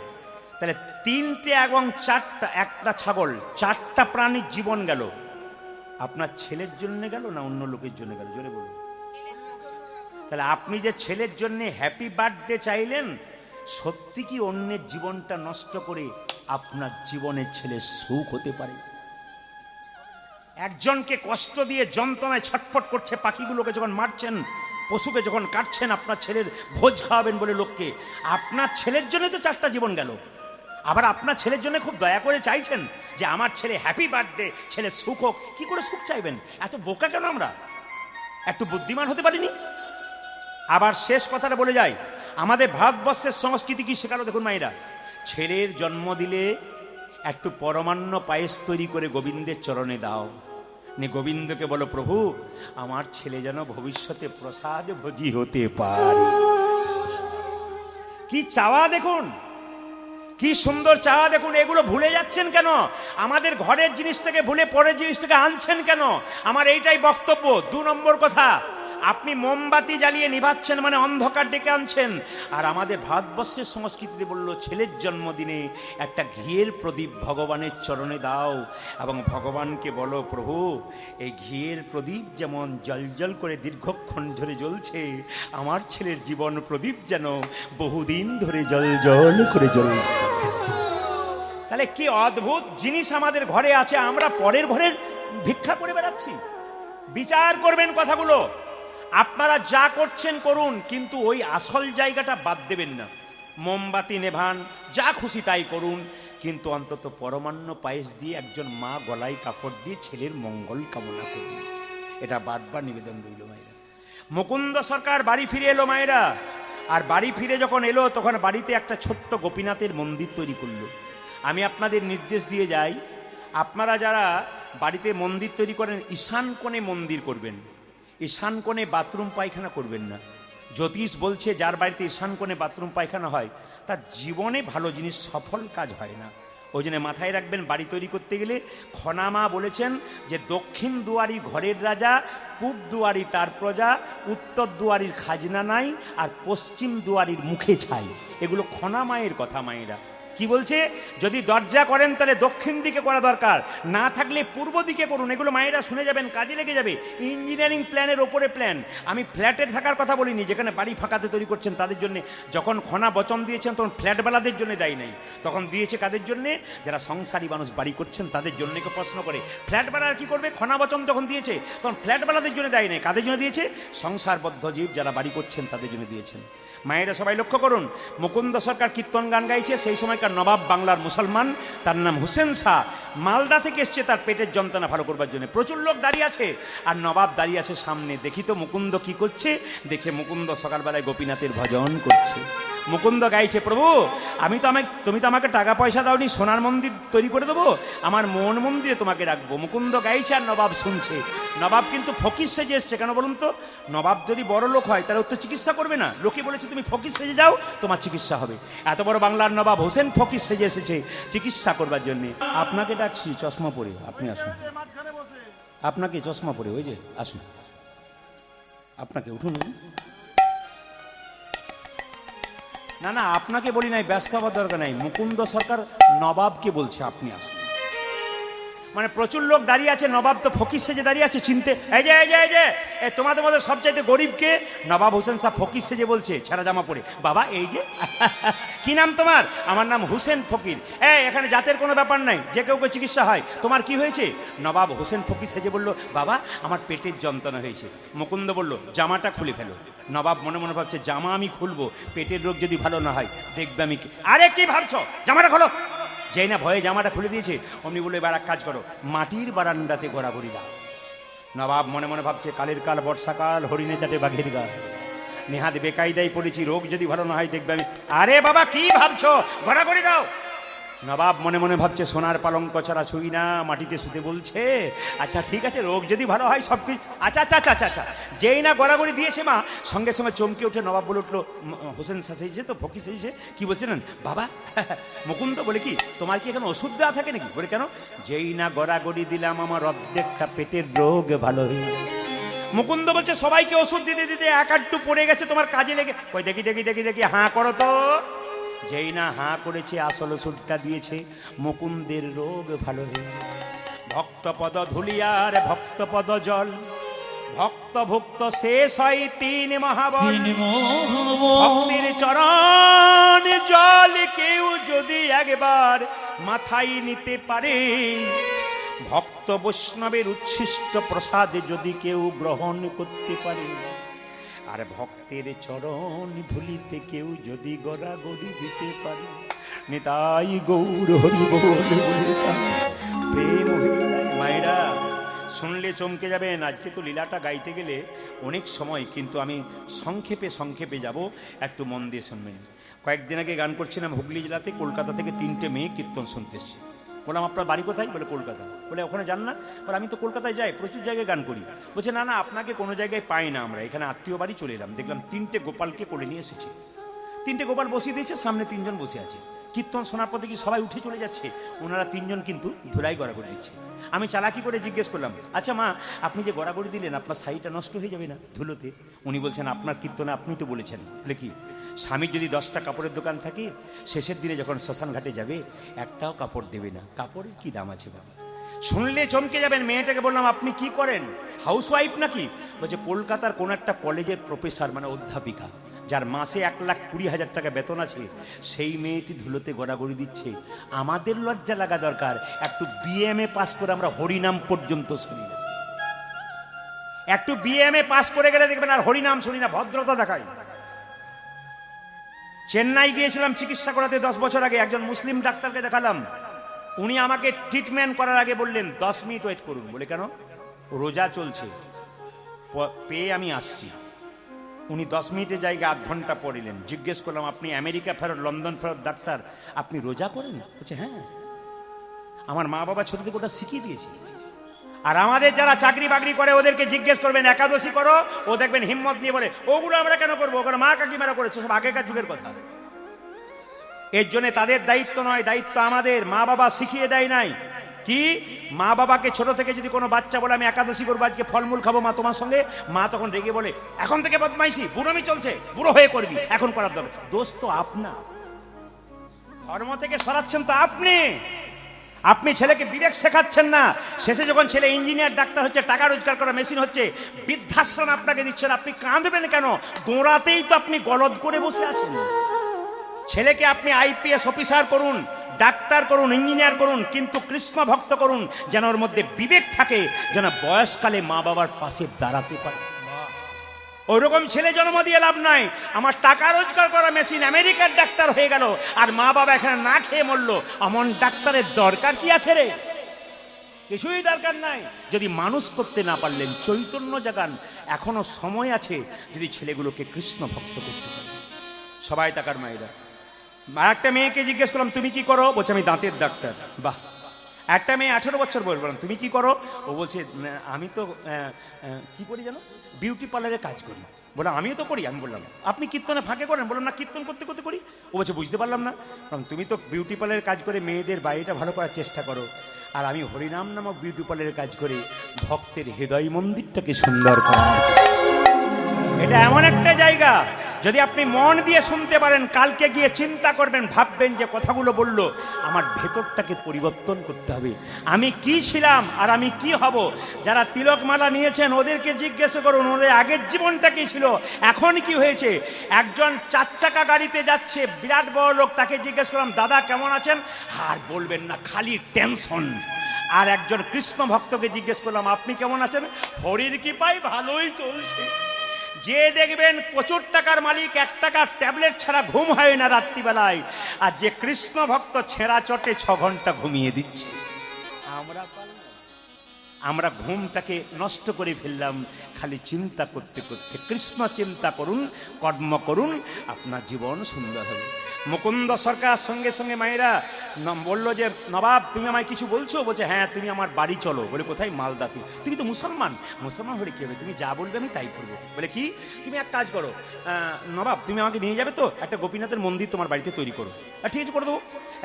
তাহলে 3টে এবং 4টা, একটা ছাগল, 4টা প্রাণীর জীবন গেল। আপনার ছেলের জন্য গেল না অন্য লোকের জন্য গেল? জোরে বলুন। তাহলে আপনি যে ছেলের জন্য হ্যাপি বার্থডে চাইলেন, সত্যি কি অন্যের জীবনটা নষ্ট করে আপনার জীবনের ছেলের সুখ হতে পারে? একজনকে কষ্ট দিয়ে যন্ত্রণায় ছটফট করছে, পাখিগুলোকে যখন মারছেন, পশুকে যখন কাটছেন, আপনার ছেলের ভোজ খাওয়াবেন বলে লোককে, আপনার ছেলের জন্য তো 4টা জীবন গেল। আবার আপনার ছেলের জন্য খুব দয়া করে চাইছেন যে আমার ছেলে হ্যাপি বার্থডে, ছেলে সুখ হোক। কি করে সুখ চাইবেন? এত বোকা কেন আমরা? একটু বুদ্ধিমান হতে পারিনি? আবার শেষ কথাটা বলে যাই, আমাদের ভারতবর্ষের সংস্কৃতি কি শেখালো দেখুন মায়েরা, ছেলের জন্ম দিলে একটু পরমান্ন পায়েস তৈরি করে গোবিন্দের চরণে দাও, নে গোবিন্দকে বলো প্রভু আমার ছেলে যেন ভবিষ্যতে প্রসাদ ভোজি হতে পারে। কি চাওয়া দেখুন, কি সুন্দর চাওয়া দেখুন। এগুলো ভুলে যাচ্ছেন কেন? আমাদের ঘরের জিনিসটাকে ভুলে পরের জিনিসটাকে আনছেন কেন? আমার এইটাই বক্তব্য। 2 নম্বর কথা, আপনি মোমবাতি জ্বালিয়ে নিভাচ্ছেন মানে অন্ধকার ডেকে আনছেন। আর আমাদের ভারতবর্ষের সংস্কৃতিতে বলল ছেলের জন্মদিনে একটা ঘিয়ের প্রদীপ ভগবানের চরণে দাও এবং ভগবানকে বলো প্রভু এই ঘিয়ের প্রদীপ যেমন জলজল করে দীর্ঘক্ষণ ধরে জ্বলছে, আমার ছেলের জীবন প্রদীপ যেন বহুদিন ধরে জলজল করে জ্বলে। তাহলে কি অদ্ভুত জিনিস আমাদের ঘরে আছে, আমরা পরের ঘরের ভিক্ষা করে বেড়াচ্ছি। বিচার করবেন কথাগুলো। আপনারা যা করছেন করুন, কিন্তু ওই আসল জায়গাটা বাদ দেবেন না। মোমবাতি নেভান, যা খুশি তাই করুন, কিন্তু অন্তত পরমান্ন পায়েস দিয়ে একজন মা গলায় কাপড় দিয়ে ছেলের মঙ্গল কামনা করুন। এটা বারবার নিবেদন রইল মায়েরা। মুকুন্দ সরকার বাড়ি ফিরে এলো মায়েরা, আর বাড়ি ফিরে যখন এলো তখন বাড়িতে একটা ছোট্ট গোপীনাথের মন্দির তৈরি করলো। আমি আপনাদের নির্দেশ দিয়ে যাই, আপনারা যারা বাড়িতে মন্দির তৈরি করেন ঈশান কোণে মন্দির করবেন, ঈশান কোণে বাথরুম পায়খানা করবেন না। জ্যোতিষ বলছে যার বাড়িতে ঈশান কোণে বাথরুম পায়খানা হয় তার জীবনে ভালো জিনিস সফল কাজ হয় না। ওই জন্য মাথায় রাখবেন, বাড়ি তৈরি করতে গেলে খনামা বলেছেন যে দক্ষিণ দুয়ারি ঘরের রাজা, পূব দুয়ারি তার প্রজা, উত্তর দুয়ারির খাজনা নাই, আর পশ্চিম দুয়ারির মুখে ছাই। এগুলো খনামায়ের কথা মায়েরা। কি বলছে? যদি দরজা করেন তাহলে দক্ষিণ দিকে করা দরকার, না থাকলে পূর্ব দিকে করুন। এগুলো মায়েরা শুনে যাবেন, কাজে লেগে যাবে। ইঞ্জিনিয়ারিং প্ল্যানের ওপরে প্ল্যান। আমি ফ্ল্যাটে থাকার কথা বলিনি, যেখানে বাড়ি ফাঁকাতে তৈরি করছেন তাদের জন্য। যখন খনা বচন দিয়েছেন তখন ফ্ল্যাটওয়ালাদের জন্য দেয় নাই, তখন দিয়েছে কাদের জন্য? যারা সংসারী মানুষ বাড়ি করছেন তাদের জন্য। কেউ প্রশ্ন করে ফ্ল্যাটওয়ালা কি করবে? খনা বচন যখন দিয়েছে তখন ফ্ল্যাটওয়ালাদের জন্য দেয় নাই, কাদের জন্য দিয়েছে? সংসারবদ্ধ জীব যারা বাড়ি করছেন তাদের জন্য দিয়েছেন। মায়েরা সবাই লক্ষ্য করুন, মুকুন্দ সরকার কীর্তন গান গাইছে। সেই সময়কার নবাব বাংলার মুসলমান, তার নাম হুসেন শাহ, মালদা থেকে এসছে তার পেটের যন্ত্রণা ভালো করবার জন্য। প্রচুর লোক দাঁড়িয়ে আছে আর নবাব দাঁড়িয়ে আছে সামনে। দেখি তো মুকুন্দ কি করছে। দেখে মুকুন্দ সকালবেলায় গোপীনাথের ভজন করছে। মুকুন্দ গাইছে, প্রভু তুমি তো আমাকে টাকা পয়সা দাওনি, সোনার মন্দির তৈরি করে দেবো, আমার মন মন্দিরে তোমাকে রাখবো। মুকুন্দ গাইছে আর নবাব শুনছে। নবাব কিন্তু ফকির সেজে এসছে। কেন বলুন তো? নবাব যদি বড় লোক হয় তাহলে ও তো চিকিৎসা করবে না। লোকে বলেছে তুমি ফকির সেজে যাও, তোমার চিকিৎসা হবে। এত বড় বাংলার নবাব হোসেন ফকির সেজে এসেছে চিকিৎসা করবার জন্য। আপনাকে ডাকছি চশমা পরে, আপনি আসুন। আপনাকে চশমা পরে, ওই যে আসুন, আপনাকে উঠুন। না না, আপনাকে বলি নাই, ব্যস্ত হওয়ার দরকার নাই। মুকুন্দ সরকার নবাবকে বলছে আপনি আসুন। মানে প্রচুর লোক দাঁড়িয়ে আছে, নবাব তো ফকির সেজে দাঁড়িয়ে আছে। চিনতে এই যে তোমাদের মধ্যে সবচাইতে গরিবকে? নবাব হোসেন শাহ ফকির সেজে বলছে, ছেঁড়া জামা পরে, বাবা এই যে কি নাম তোমার? আমার নাম হুসেন ফকির। এখানে জাতের কোনো ব্যাপার নাই, যে কেউ চিকিৎসা হয়। তোমার কি হয়েছে? নবাব হোসেন ফকির সেজে বলল, বাবা আমার পেটের যন্ত্রণা হয়েছে। মুকুন্দ বলল, জামাটা খুলে ফেলো। নবাব মনে মনে ভাবছে, জামা আমি খুলবো? পেটের রোগ যদি ভালো না হয় দেখবে আমি কি। আরে কি ভাবছো? জামাটা খোলো। যেই না ভয়ে জামাটা খুলে দিয়েছে, অমনি বলে এবার এক কাজ করো, মাটির বারান্দাতে ঘোরাঘুরি দাও। নবাব মনে মনে ভাবছে, কালের কাল বর্ষাকাল, হরিণে চাটে বাঘের গাল, নেহাত বেকায়দায় পড়েছি, রোগ যদি ভালো না হয় দেখবে আমি। আরে বাবা কি ভাবছো? ঘোরাঘুরি দাও। নবাব মনে মনে ভাবছে, সোনার পালঙ্ক ছাড়া শুই না, মাটিতে শুতে বলছে। আচ্ছা ঠিক আছে, রোগ যদি ভালো হয় সব কিছু। আচ্ছা। যেই না গড়াগড়ি দিয়েছে মা, সঙ্গে সঙ্গে চমকে উঠে নবাব বলে উঠলো, হোসেন সেজেছে তো, ফকির সেজেছে, কি বলছেন বাবা? মুকুন্দ বলে, কি তোমার কি এখানে ওষুধ দেওয়া থাকে নাকি? বলে কেন? যেই না গড়াগড়ি দিলাম আমার অর্ধেকটা পেটের রোগ ভালো হয়ে গেল। মুকুন্দ বলছে, সবাইকে ওষুধ দিতে দিতে এক আধটু পড়ে গেছে, তোমার কাজে লেগে। ওই দেখি হাঁ করো তো। যেই না হাঁ করেছে, আসল ওষুধটা দিয়েছে, মুকুন্দের রোগ ভালো হয়ে। ভক্তপদ ধুলিয়ার ভক্তপদ জল, ভক্ত ভুক্ত শেষ হয় 3 মহাবল। ভক্তির চরণ জল কেউ যদি একবার মাথায় নিতে পারে, ভক্ত বৈষ্ণবের উচ্ছিষ্ট প্রসাদে যদি কেউ গ্রহণ করতে পারে, আর ভক্তের চরণ ধুলিতে কেউ যদি গড়াগড়ি দিতে পারে, নিতাই গৌর হরি বল বলে প্রেম হয়ে যায়। মায়েরা শুনলে চমকে যাবেন। আজকে তো লীলাটা গাইতে গেলে অনেক সময়, কিন্তু আমি সংক্ষেপে যাব, একটু মন দিয়ে শুনবেন। কয়েকদিন আগে গান করছিলাম হুগলি জেলাতে, কলকাতা থেকে 3টে মেয়ে কীর্তন শুনতে এসছে। বললাম আপনার বাড়ি কোথায়? বলে কলকাতা। বলে ওখানে যান না? বলে আমি তো কলকাতায় যাই, প্রচুর জায়গায় গান করি। বলছে না না, আপনাকে কোনো জায়গায় পাই না, আমরা এখানে আত্মীয় বাড়ি চলে এলাম, দেখলাম 3টে গোপালকে কোলে নিয়ে এসেছে। 3টে গোপাল বসিয়ে দিয়েছে, সামনে 3জন বসে আছে। কীর্তন শোনার পর দেখি সবাই উঠে চলে যাচ্ছে, ওনারা 3জন কিন্তু ধুলাই গড়াগড়ি দিচ্ছে। আমি চালাকি করে জিজ্ঞেস করলাম, আচ্ছা মা, আপনি যে গড়াগড়ি দিলেন আপনার শাড়িটা নষ্ট হয়ে যাবে না ধুলোতে? উনি বলছেন আপনার কীর্তনে আপনি তো বলেছেন। বলে কি? স্বামীর যদি 10টা কাপড়ের দোকান থাকে, শেষের দিনে যখন শ্মশান ঘাটে যাবে একটাও কাপড় দেবে না। কাপড়ের কি দাম আছে বাবা? শুনলে চমকে যাবেন। মেয়েটাকে বললাম আপনি কি করেন, হাউসওয়াইফ নাকি? বলছে কলকাতার কোন একটা কলেজের প্রফেসর, মানে অধ্যাপিকা, যার মাসে 1,20,000 টাকা বেতন আছে, সেই মেয়েটি ধুলোতে গড়াগড়ি দিচ্ছে। আমাদের লজ্জা লাগা দরকার। একটু বিএমএ পাস করে আমরা হরিনাম পর্যন্ত শুনি না। একটু বিএমএ পাস করে গেলে দেখবেন আর হরিনাম শুনি না, ভদ্রতা দেখাই। চেন্নাই গিয়েছিলাম চিকিৎসা করাতে 10 বছর আগে, একজন মুসলিম ডাক্তারকে দেখালাম। উনি আমাকে ট্রিটমেন্ট করার আগে বললেন 10 মিনিট ওয়েট করুন। বলে কেন? রোজা চলছে, পেয়ে আমি আসছি। উনি 10 মিনিটের জায়গায় 8 ঘন্টা পড়িলেন। জিজ্ঞেস করলাম আপনি আমেরিকা ফেরত, লন্ডন ফেরত ডাক্তার, আপনি রোজা করেন? বলছে হ্যাঁ, আমার মা বাবা ছোট থেকে ওটা শিখিয়ে দিয়েছে। আর আমাদের যারা চাকরি বাকরি করে ওদেরকে জিজ্ঞেস করবেন একাদশী করো, ও দেখবেন হিম্মত নিয়ে বলে ওগুলো আমরা কেন করবো, ওগুলো মা কাকিমারা করেছে, সব আগেকার যুগের কথা। এর জন্য তাদের দায়িত্ব নয়, দায়িত্ব আমাদের। মা বাবা শিখিয়ে দেয় নাই কি? মা বাবাকে ছোট থেকে যদি কোনো বাচ্চা বলে আমি একাদশী করবো, আজকে ফলমূল খাবো মা তোমার সঙ্গে, মা তখন রেগে বলে এখন থেকে বদমাইশি, বুড়োমি চলছে, বুড়ো হয়ে করবি, এখন করার দরকার। দোষ তো আপনার, ধর্ম থেকে সরাচ্ছেন তো আপনি। আপনি ছেলেকে বিবেক শেখাচ্ছেন না। শেষে যখন ছেলে ইঞ্জিনিয়ার ডাক্তার হচ্ছে, টাকা রোজগার করা মেশিন হচ্ছে, বৃদ্ধাশ্রম আপনাকে দিচ্ছেন, আপনি কাঁদবেন কেন? গোড়াতেই তো আপনি গলদ করে বসে আছেন। ছেলেকে আপনি আইপিএস অফিসার করুন, ডাক্তার করুন, ইঞ্জিনিয়ার করুন, কিন্তু কৃষ্ণ ভক্ত করুন, যেন ওর মধ্যে বিবেক থাকে, যেন বয়সকালে মা বাবার পাশে দাঁড়াতে পারে। ওইরকম ছেলে জন্ম দিয়ে লাভ নাই। আমার টাকা রোজগার করা মেশিন আমেরিকার ডাক্তার হয়ে গেল, আর মা বাবা এখানে না খেয়ে মরলো, এমন ডাক্তারের দরকার কি আছে রে? কিছুই দরকার নাই। যদি মানুষ করতে না পারলেন, চৈতন্য জাগান, এখনো সময় আছে যদি ছেলেগুলোকে কৃষ্ণ ভক্ত করতে পারে। সবাই তাকার মায়েরা। একটা মেয়েকে জিজ্ঞেস করলাম তুমি কি করো? বলছে আমি দাঁতের ডাক্তার। বাহ। একটা মেয়ে 18 বছর বয়স, বললাম তুমি কি করো? ও বলছে আমি তো কি করি জানো, বিউটি পার্লারে কাজ করি। বললাম আমিও তো করি। আমি বললাম আপনি কীর্তনে ফাঁকে করেন? বললাম না, কীর্তন করতে করতে করি। ও বলছে বুঝতে পারলাম না। তুমি তো বিউটি পার্লারে কাজ করে মেয়েদের বাড়িটা ভালো করার চেষ্টা করো, আর আমি হরিনাম নামক বিউটি পার্লারে কাজ করে ভক্তের হৃদয় মন্দিরটাকে সুন্দর করা। এটা এমন একটা জায়গা, যদি আপনি মন দিয়ে শুনতে পারেন, কালকে গিয়ে চিন্তা করবেন, ভাববেন যে কথাগুলো বললো আমার ভেতরটাকে পরিবর্তন করতে হবে। আমি কি ছিলাম আর আমি কি হব? যারা তিলকমালা নিয়েছেন ওদেরকে জিজ্ঞেস করুন ওদের আগের জীবনটা কি ছিল, এখন কি হয়েছে। একজন 4 চাকা গাড়িতে যাচ্ছে, বিরাট বড় লোক, তাকে জিজ্ঞেস করলাম দাদা কেমন আছেন? আর বলবেন না, খালি টেনশন। আর একজন কৃষ্ণ ভক্তকে জিজ্ঞেস করলাম আপনি কেমন আছেন? হরির কৃপায় ভালোই চলছে। যে দেখবেন প্রচুর টাকার মালিক, 1 টাকার ট্যাবলেট ছাড়া ঘুম হয় না রাত্রিবেলায়, আর যে কৃষ্ণ ভক্ত ছেঁড়া চটে 6 ঘন্টা ঘুমিয়ে দিচ্ছে। আমরা ঘুমটাকে নষ্ট করে ফেললাম খালি চিন্তা করতে করতে। কৃষ্ণ চিন্তা করুন, কর্ম করুন, আপনার জীবন সুন্দর হবে। মুকুন্দ সরকার সঙ্গে সঙ্গে মায়েরা বললো যে নবাব তুমি আমায় কিছু বলছো? বলছে হ্যাঁ, তুমি আমার বাড়ি চলো। বলে কোথায়? মালদাতে। তুমি তো মুসলমান। মুসলমান হলে কি হবে, তুমি যা বলবে আমি তাই করবো। বলে কি? তুমি এক কাজ করো নবাব, তুমি আমাকে নিয়ে যাবে তো, একটা গোপীনাথের মন্দির তোমার বাড়িতে তৈরি করো। ঠিক আছে, করে দেবো।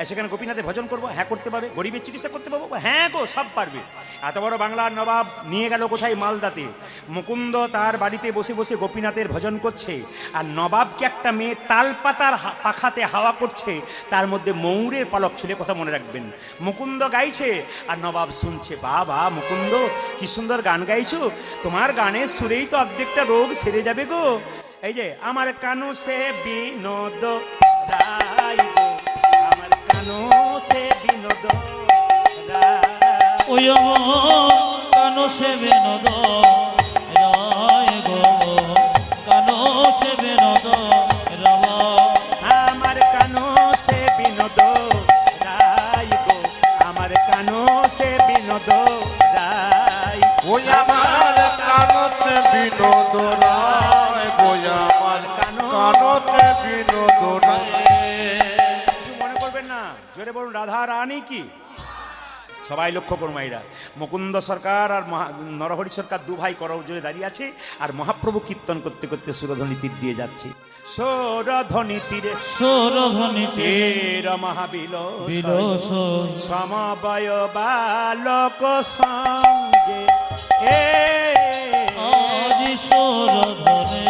সেখানে গোপীনাথের ভজন করবো। হ্যাঁ করতে পারবে। গরিবের চিকিৎসা করতে পারবো। হ্যাঁ গো, সব পারবে। এত বড় বাংলার নবাব নিয়ে গেল কোথায়? মালদাতে। মুকুন্দ তার বাড়িতে বসে বসে গোপীনাথের ভজন করছে, আর নবাবকে একটা মেয়ে তাল পাতার পাখাতে হাওয়া করছে, তার মধ্যে ময়ূরের পালক ছিল, কথা মনে রাখবেন। মুকুন্দ গাইছে আর নবাব শুনছে। বাবা মুকুন্দ, কি সুন্দর গান গাইছো, তোমার গানের সুরেই তো অর্ধেকটা রোগ সেরে যাবে গো। এই যে আমার কানু সে বিনোদ রায় গো, আমার কানু সে বিনোদ রায়, ওই কানু সে বিনোদ রায় গো, কানু সে বিনোদ রায়, আমার কানু সে বিনোদ রায় গো, আমার কানু সে বিনোদ রায়। বিনোদনায় গোয়া আমার কানতে বিনোদনায়। কিছু মনে করবেন না, জোরে বলুন রাধা রানী কি। সবাই লক্ষ্য করুন মাইরা, মুকুন্দ সরকার আর নরহরি সরকার দু ভাই করজোড়ে দাঁড়িয়ে আছে, আর মহাপ্রভু কীর্তন করতে করতে সুরধ্বনি তীর দিয়ে যাচ্ছে। সুরধ্বনি তীরে সুরধ্বনি তীর মহাবিল বিলস সমবয় বালক সঙ্গে এ আজ সুরধ্বনি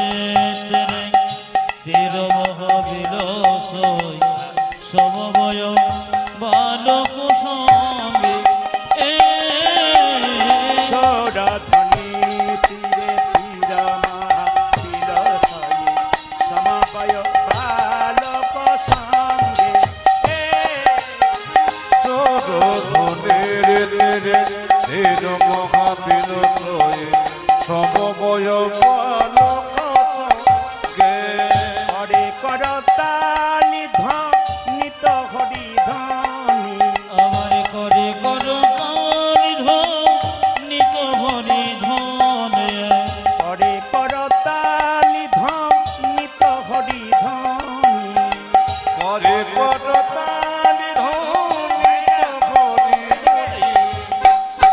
তীর মহাবিলস সমবয় বালক সঙ্গে সুরধ্বনি তীরে তীর মহাবিল সমবয় বালক সঙ্গে সুরধনের তীরে ধীর মহাবিলসয়ে সমবয় বালক সঙ্গে। হরে করতালি ধ্বনিত হরি ধ্বনি আমার করে করো নিত হরি ধনে হরে করতালি ধ্বনিত হরি ধ্বনি করে করতালি ধ্বনিত হরি ধ্বনি।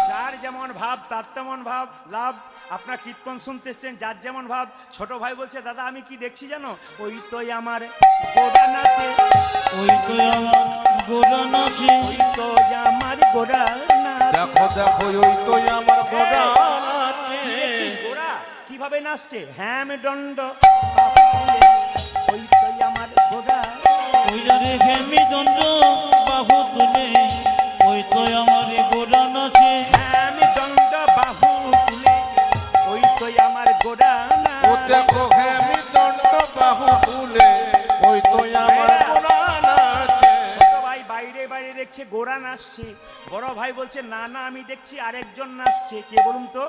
যার যেমন ভাব তার তেমন ভাব লাভ। আপনার কীর্তন শুনতে এসছেন, যার যেমন ভাব। ছোট ভাই বলছে দাদা আমি কি দেখছি জানো, ওই তোই আমার গোড়া নাচে, ওই তো আমার গোড়া নাচে ওই তোই আমার গোড়া নাচে। দেখো দেখো ওই তো আমার গোড়া কি দেখছিস গোড়া কিভাবে নাচছে, হ্যাম দণ্ড ওই তোই আমার গোড়া। ওই যারে ঘেমি দণ্ড বাহু তুলে ওই তো আমার গোড়া নাচে হ্যাম দণ্ড বাহু তুলে ওই তোই আমার গোড়া ও নাচে। দেখো হেমি দণ্ড বাহু তুলে ওই তো আমার গোড়া নাচে। ছোট ভাই বাইরে বাইরে দেখছে গোড়া নাচছে, বড় ভাই বলছে না না আমি দেখছি আরেকজন নাচছে। কে বলুন তো?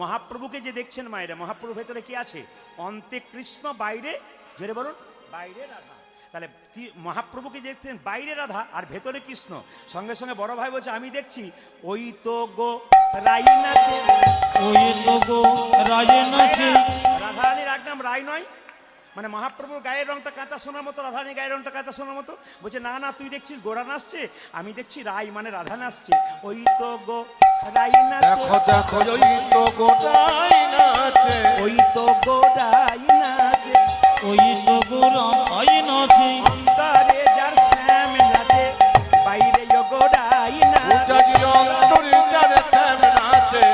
মহাপ্রভুকে যে দেখছেন মায়েরা, মহাপ্রভু ভেতরে কি আছে? অন্তে কৃষ্ণ, বাইরে জোরে বলুন বাইরে রাধা। তাহলে কি মহাপ্রভুকে দেখছেন বাইরে রাধা আর ভেতরে কৃষ্ণ। সঙ্গে সঙ্গে বড় ভাই বলছে আমি দেখছি ওই তো গো রাই নাচে। ওই তো গো রাজে নাচে রাধারানীর এক নাম রাই নয়, মানে মহাপ্রভুর গায়ের রংটা কাঁচা সোনার মতো, রাধারানীর গায়ের রংটা কাঁচা সোনার মতো। বলছে না না তুই দেখছিস গোড়া নাচছে, আমি দেখছি রাই মানে রাধা নাচছে। ওই তো গো রাই নাচে, দেখো দেখো ওই তো গোটাই নাচে। ওই তো গো রাই নাচে। ওই তো গো রাই নাচে অন্তরে যার শ্যাম নাচে, বাইরে গো রাই নাচে। উজাজি অন্তরে যার শ্যাম নাচে,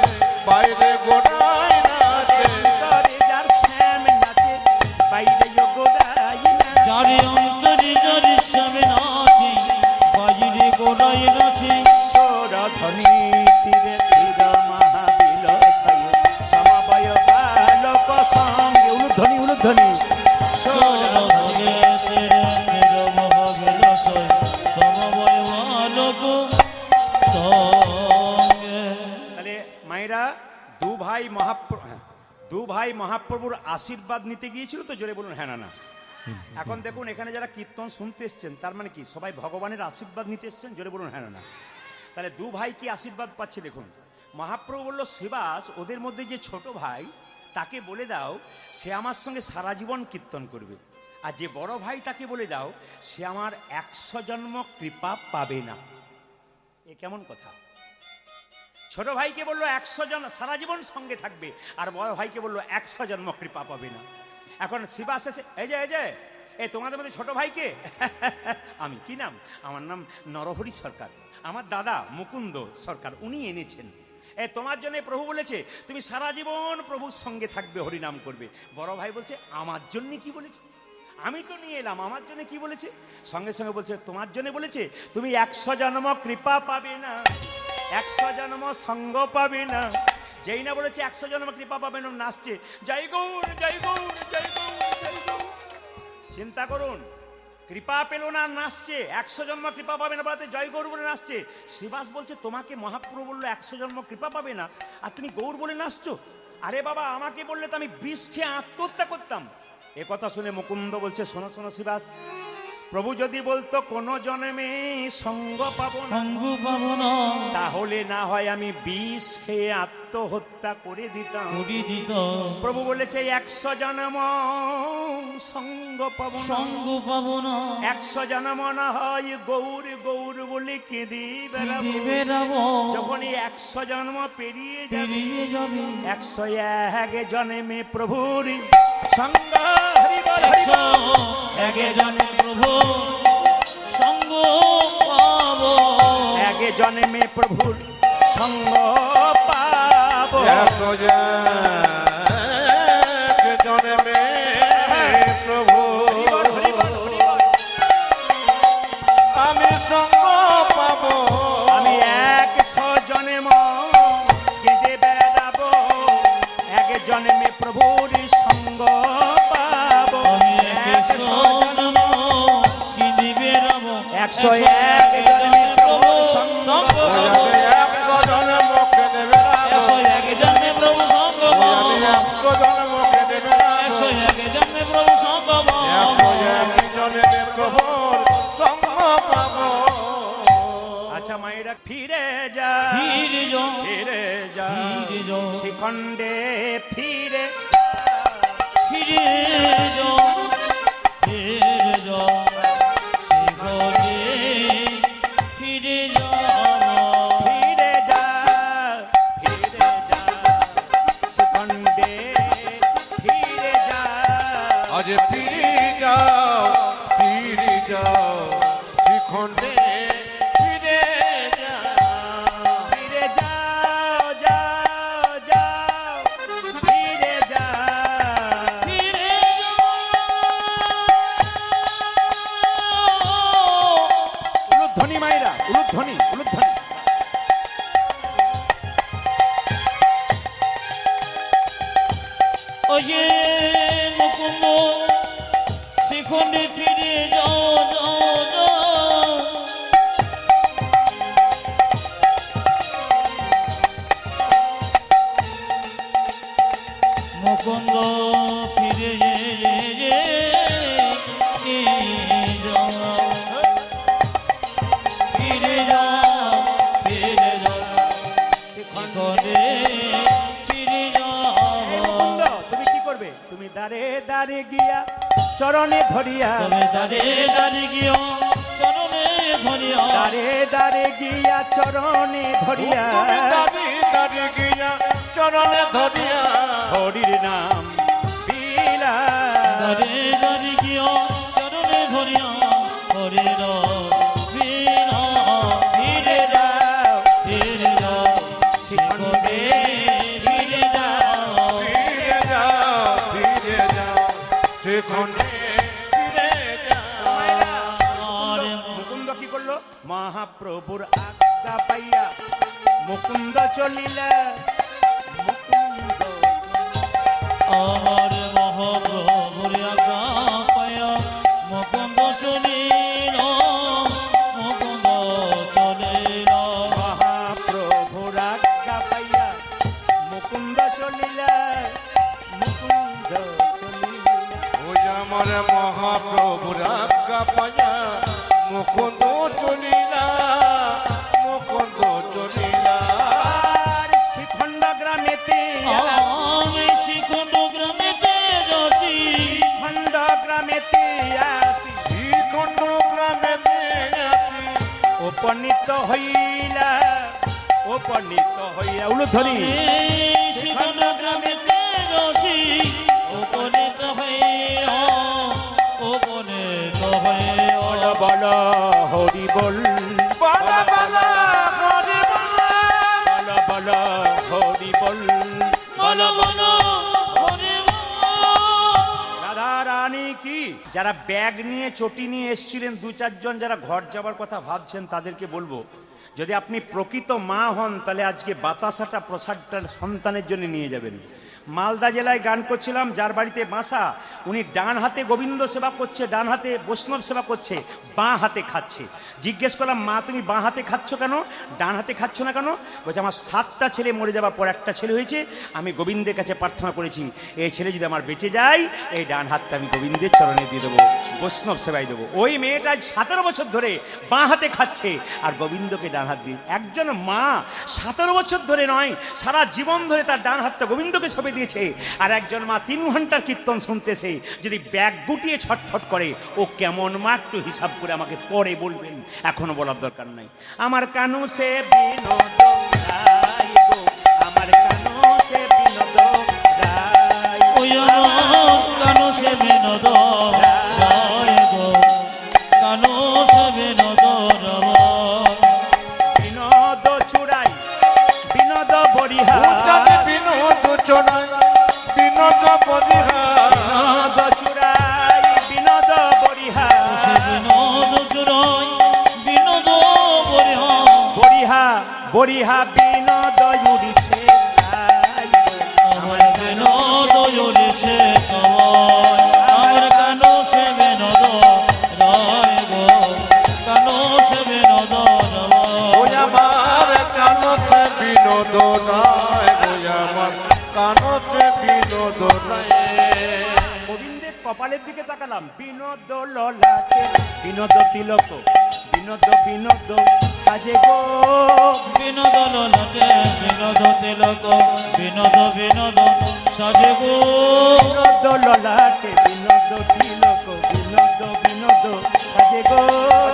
বাইরে গোটাই নাচে। অন্তরে যার শ্যাম নাচে, বাইরে গো রাই নাচে। যারে অন্তরে যারে শ্যামে নাচে বাজিরে গোড়াই নাচে সুরধ্বনি তীরে তীর মহাবিলসয়ে সমবয় বালক সঙ্গে। উলুধ্বনি উলুধ্বনি সুরধ্বনি তীরে তীর মহাবিলসয় সমবয় বালক সঙ্গে। তাহলে মায়েরা দু ভাই মহাপ্রভুর আশীর্বাদ নিতে গিয়েছিল তো, জোরে বলুন হ্যাঁ না না। এখন দেখুন এখানে যারা কীর্তন শুনতে এসছেন তার মানে কি সবাই ভগবানের আশীর্বাদ নিতে এসছেন, জোরে বলুন হ্যাঁ না না। তাহলে দু ভাই কি আশীর্বাদ পাচ্ছে দেখুন। মহাপ্রভু বলল শ্রীবাস ওদের মধ্যে যে ছোট ভাই তাকে বলে দাও সে আমার সঙ্গে সারা জীবন কীর্তন করবে, আর যে বড় ভাই তাকে বলে দাও সে আমার 100 জন্ম কৃপা পাবে না। এ কেমন কথা? ছোট ভাইকে বললো 100 জন সারা জীবন সঙ্গে থাকবে, আর বড় ভাইকে বললো 100 জন্ম কৃপা পাবে না। এখন শিবাস এসে এই যে তোমাদের মধ্যে ছোট ভাইকে আমি কি নাম, আমার নাম নরহরি সরকার, আমার দাদা মুকুন্দ সরকার উনি এনেছেন। তোমার জন্য প্রভু বলেছে তুমি সারা জীবন প্রভুর সঙ্গে থাকবে, হরিনাম করবে। বড় ভাই বলছে আমার জন্য কি বলেছে, আমি তো নিয়ে এলাম, আমার জন্য কি বলেছে? সঙ্গে সঙ্গে বলছে তোমার জন্য বলেছে তুমি 100 জন্ম কৃপা পাবে না, 100 জন্ম সঙ্গ পাবে না। যেই না বলেছে 100 জন্ম কৃপা পাবে না, নাচছে জয় গৌর জয় গৌর জয় গৌর জয় গৌর। চিন্তা করুন, কৃপা পেল না, নাচছে। 100 জন্ম কৃপা পাবে না বলতে জয় গৌর বলে নাচছে। শ্রীবাস বলছে তোমাকে মহাপ্রভু বললো 100 জন্ম কৃপা পাবে না, আর তুমি গৌর বলে নাচছো। আরে বাবা আমাকে বললে তো আমি বিষ খেয়ে আত্মহত্যা করতাম। এ কথা শুনে মুকুন্দ বলছে শোনো শোনো শ্রীবাস, প্রভু যদি বলতো কোনো জন্মে সঙ্গ পাবো না, সঙ্গ পাবো না, তাহলে না হয় আমি বিষ খেয়ে আত্মহত্যা করে দিতাম। করি দিত, প্রভু বলেছে 100 জন্ম সঙ্গ পাবো না, সঙ্গ পাবো না, 100 জন্ম না হয় গৌর গৌর বলে কেঁদে বেড়াবো। বেরাবো, যখন এই 100 জন্ম পেরিয়ে যাবে, পেরিয়ে যাবে, 101 জন্মে প্রভুর সঙ্গ, হরি বল হরি বল। 101 জনে প্রভু সঙ্গ পাবো, 1 জন্মে প্রভুর সঙ্গ পাবো। 101 জন্মে প্রভু হরি বল হরি বল হরি বল। আমি সঙ্গ পাবো, আমি 100 জন্ম কেঁদে বেড়াবো, 1 জন্মে প্রভুর সঙ্গ পাবো। আমি 100 জন্ম কি দিবে রাবো, 101 জন্মে প্রভুর সঙ্গ ওই পাবো। আমি 100 জন্মকে দেবে রাবো, 101 জন্মে প্রভু সঙ্গ ওই আমি পাবো, 100 জন্মকে দেবে রাবো, 101 জন্মে প্রভু সঙ্গ পাবো, 101 জন্মে প্রভুর সঙ্গ পাবো। আচ্ছা মায়েরা ফিরে যা, ফিরে যাও, ফিরে যা, ফিরে যাও, শিখণ্ডে ফিরে ফিরে যাও, ফিরে যাও, শিখরে ফিরে যাও, ফিরে যা, ফিরে যা, শিখণ্ডে ফিরে যা। আজ ফিরে যাও, ফিরে যাও, শিখণ্ডে ফিরে যাও। ফিরে যাও, যাও, যাও, ফিরে যাও। ফিরে যাও। উলুধ্বনি মায়েরা, উলুধ্বনি, উলুধ্বনি। ওই যে মুকুন্দ সেখানে ফিরে যাও, যাও, যাও। মুকুন্দ ফিরে যাও, ফিরে যাও, ফিরে যাও, শিখণ্ডে। শিখরে ফিরে এই যাও। মুকুন্দ, তুমি কি করবে? তুমি দাঁড়ে দাঁড়ে গিয়া চরণে ধরিয়া, তবে দাঁড়ে দাঁড়ে গিয়া চরণে ধরিয়া, দাঁড়ে দাঁড়ে গিয়া চরণে ধরিয়া, তুমি দাঁড়িয়ে দাঁড়িয়ে গিয়া চরণে ধরিয়া, হরির নাম বিলা। দাঁড়ে দাঁড়ে গিয়া চরণে ধরিয়া, হরির বীণা ফিরে যাও, ফিরে যাও, শিখরে ফিরে যাও, ফিরে যাও, ফিরে যাও, শিখণ্ডে ফিরে যাও। আর মুকুন্দ কি করলো? মহাপ্রভুর আজ্ঞা পাইয়া মুকুন্দ চলিলা, মুকুন্দ আমার মহাপ্রভুর আজ্ঞা পায়া মুকুন্দ চলিল, মুকুন্দ চলিল, মহাপ্রভুর আজ্ঞা পাইয়া মুকুন্দ চলিলা, মুকুন্দ চলিলা। ওই আমার মহাপ্রভুর আজ্ঞা পায়া মুকুন্দ চলিলা, মুকুন্দ চলিলা। আর শিখণ্ড গ্রামেতে আমি শিখণ্ড গ্রামেতে যাচ্ছি, খণ্ড গ্রামেতে আসি, শিখণ্ড গ্রামেতে আছি, উপনীত হইলা, উপনীত হইয়া। উলুধ্বনি। শিখণ্ড গ্রামেতে যাচ্ছি, উপনীত হইয়া, উপনীত হইয়া, বল বল হরি বল, বালা বালা হরি বালা, বল বল হরি বল, বল বল হরি বল। রাধা রানী কি। যারা ব্যাগ নিয়ে চটি নিয়ে এসেছিলেন 2-4 জন, যারা ঘর যাবার কথা ভাবছেন, তাদেরকে বলবো, যদি আপনি প্রকৃত মা হন তাহলে আজকে বাতাসাটা প্রসাদটা সন্তানের জন্য নিয়ে যাবেন। মালদা জেলায় গান করছিলাম, যার বাড়িতে বাসা, উনি ডান হাতে গোবিন্দ সেবা করছে, ডান হাতে বৈষ্ণব সেবা করছে, বাঁ হাতে খাচ্ছে। জিজ্ঞেস করলাম, মা তুমি বাঁ হাতে খাচ্ছ কেন, ডান হাতে খাচ্ছ না কেন? বলছে আমার 7টা ছেলে মরে যাওয়ার পর একটা ছেলে হয়েছে, আমি গোবিন্দের কাছে প্রার্থনা করেছি এই ছেলে যদি আমার বেঁচে যায় এই ডান হাতটা আমি গোবিন্দের চরণে দিয়ে দেবো, বৈষ্ণব সেবাই দেবো। ওই মেয়েটা 17 বছর ধরে বাঁ হাতে খাচ্ছে আর গোবিন্দকে ডান হাত দিয়ে। একজন মা 17 বছর ধরে নয়, সারা জীবন ধরে তার ডান হাতটা গোবিন্দকে সঁপে দিয়েছে, আর একজন মা 3 ঘন্টার কীর্তন শুনতেছে, যদি ব্যাগ গুটিয়ে ছটফট করে ও কেমন মা একটু হিসাব করে আমাকে পরে বলবেন, এখনো বলার দরকার নাই। আমার কানু সে বিনোদ রায় গো, আমার কানু সে বিনোদ রায়, ওই কানো সে বিনোদ রায় গো, কানো সে বিনোদ রায়। বিনোদ চূড়াই বিনোদ বরিহা, উচ্চাতে বিনোদ চড়াই বিনোদ বলিহার, বিনোদ চূড়াই বিনোদ বরিহা, সে বিনোদ চুরাই বিনোদ বরিহা, বরিহা বরিহা বিনোদ উড়িছে গাই গো। আমার বিনোদ উড়িছে গায়, আমার কানো সে বিনোদ রায় গো, কানো সে বিনোদ ওই রায়। আমার কানতে বিনোদ নাই, ওই আমার কানতে বিনোদ নাই। গোবিন্দের কপালের দিকে তাকালাম, বিনোদ ললাটে বিনোদ তিলক, বিনোদ বিনোদ সাজে গো, বিনোদ ললাটে বিনোদ তিলক, বিনোদ বিনোদ সাজে গো। বিনোদ ললাটে বিনোদ তিলক, বিনোদ বিনোদ সাজে গো,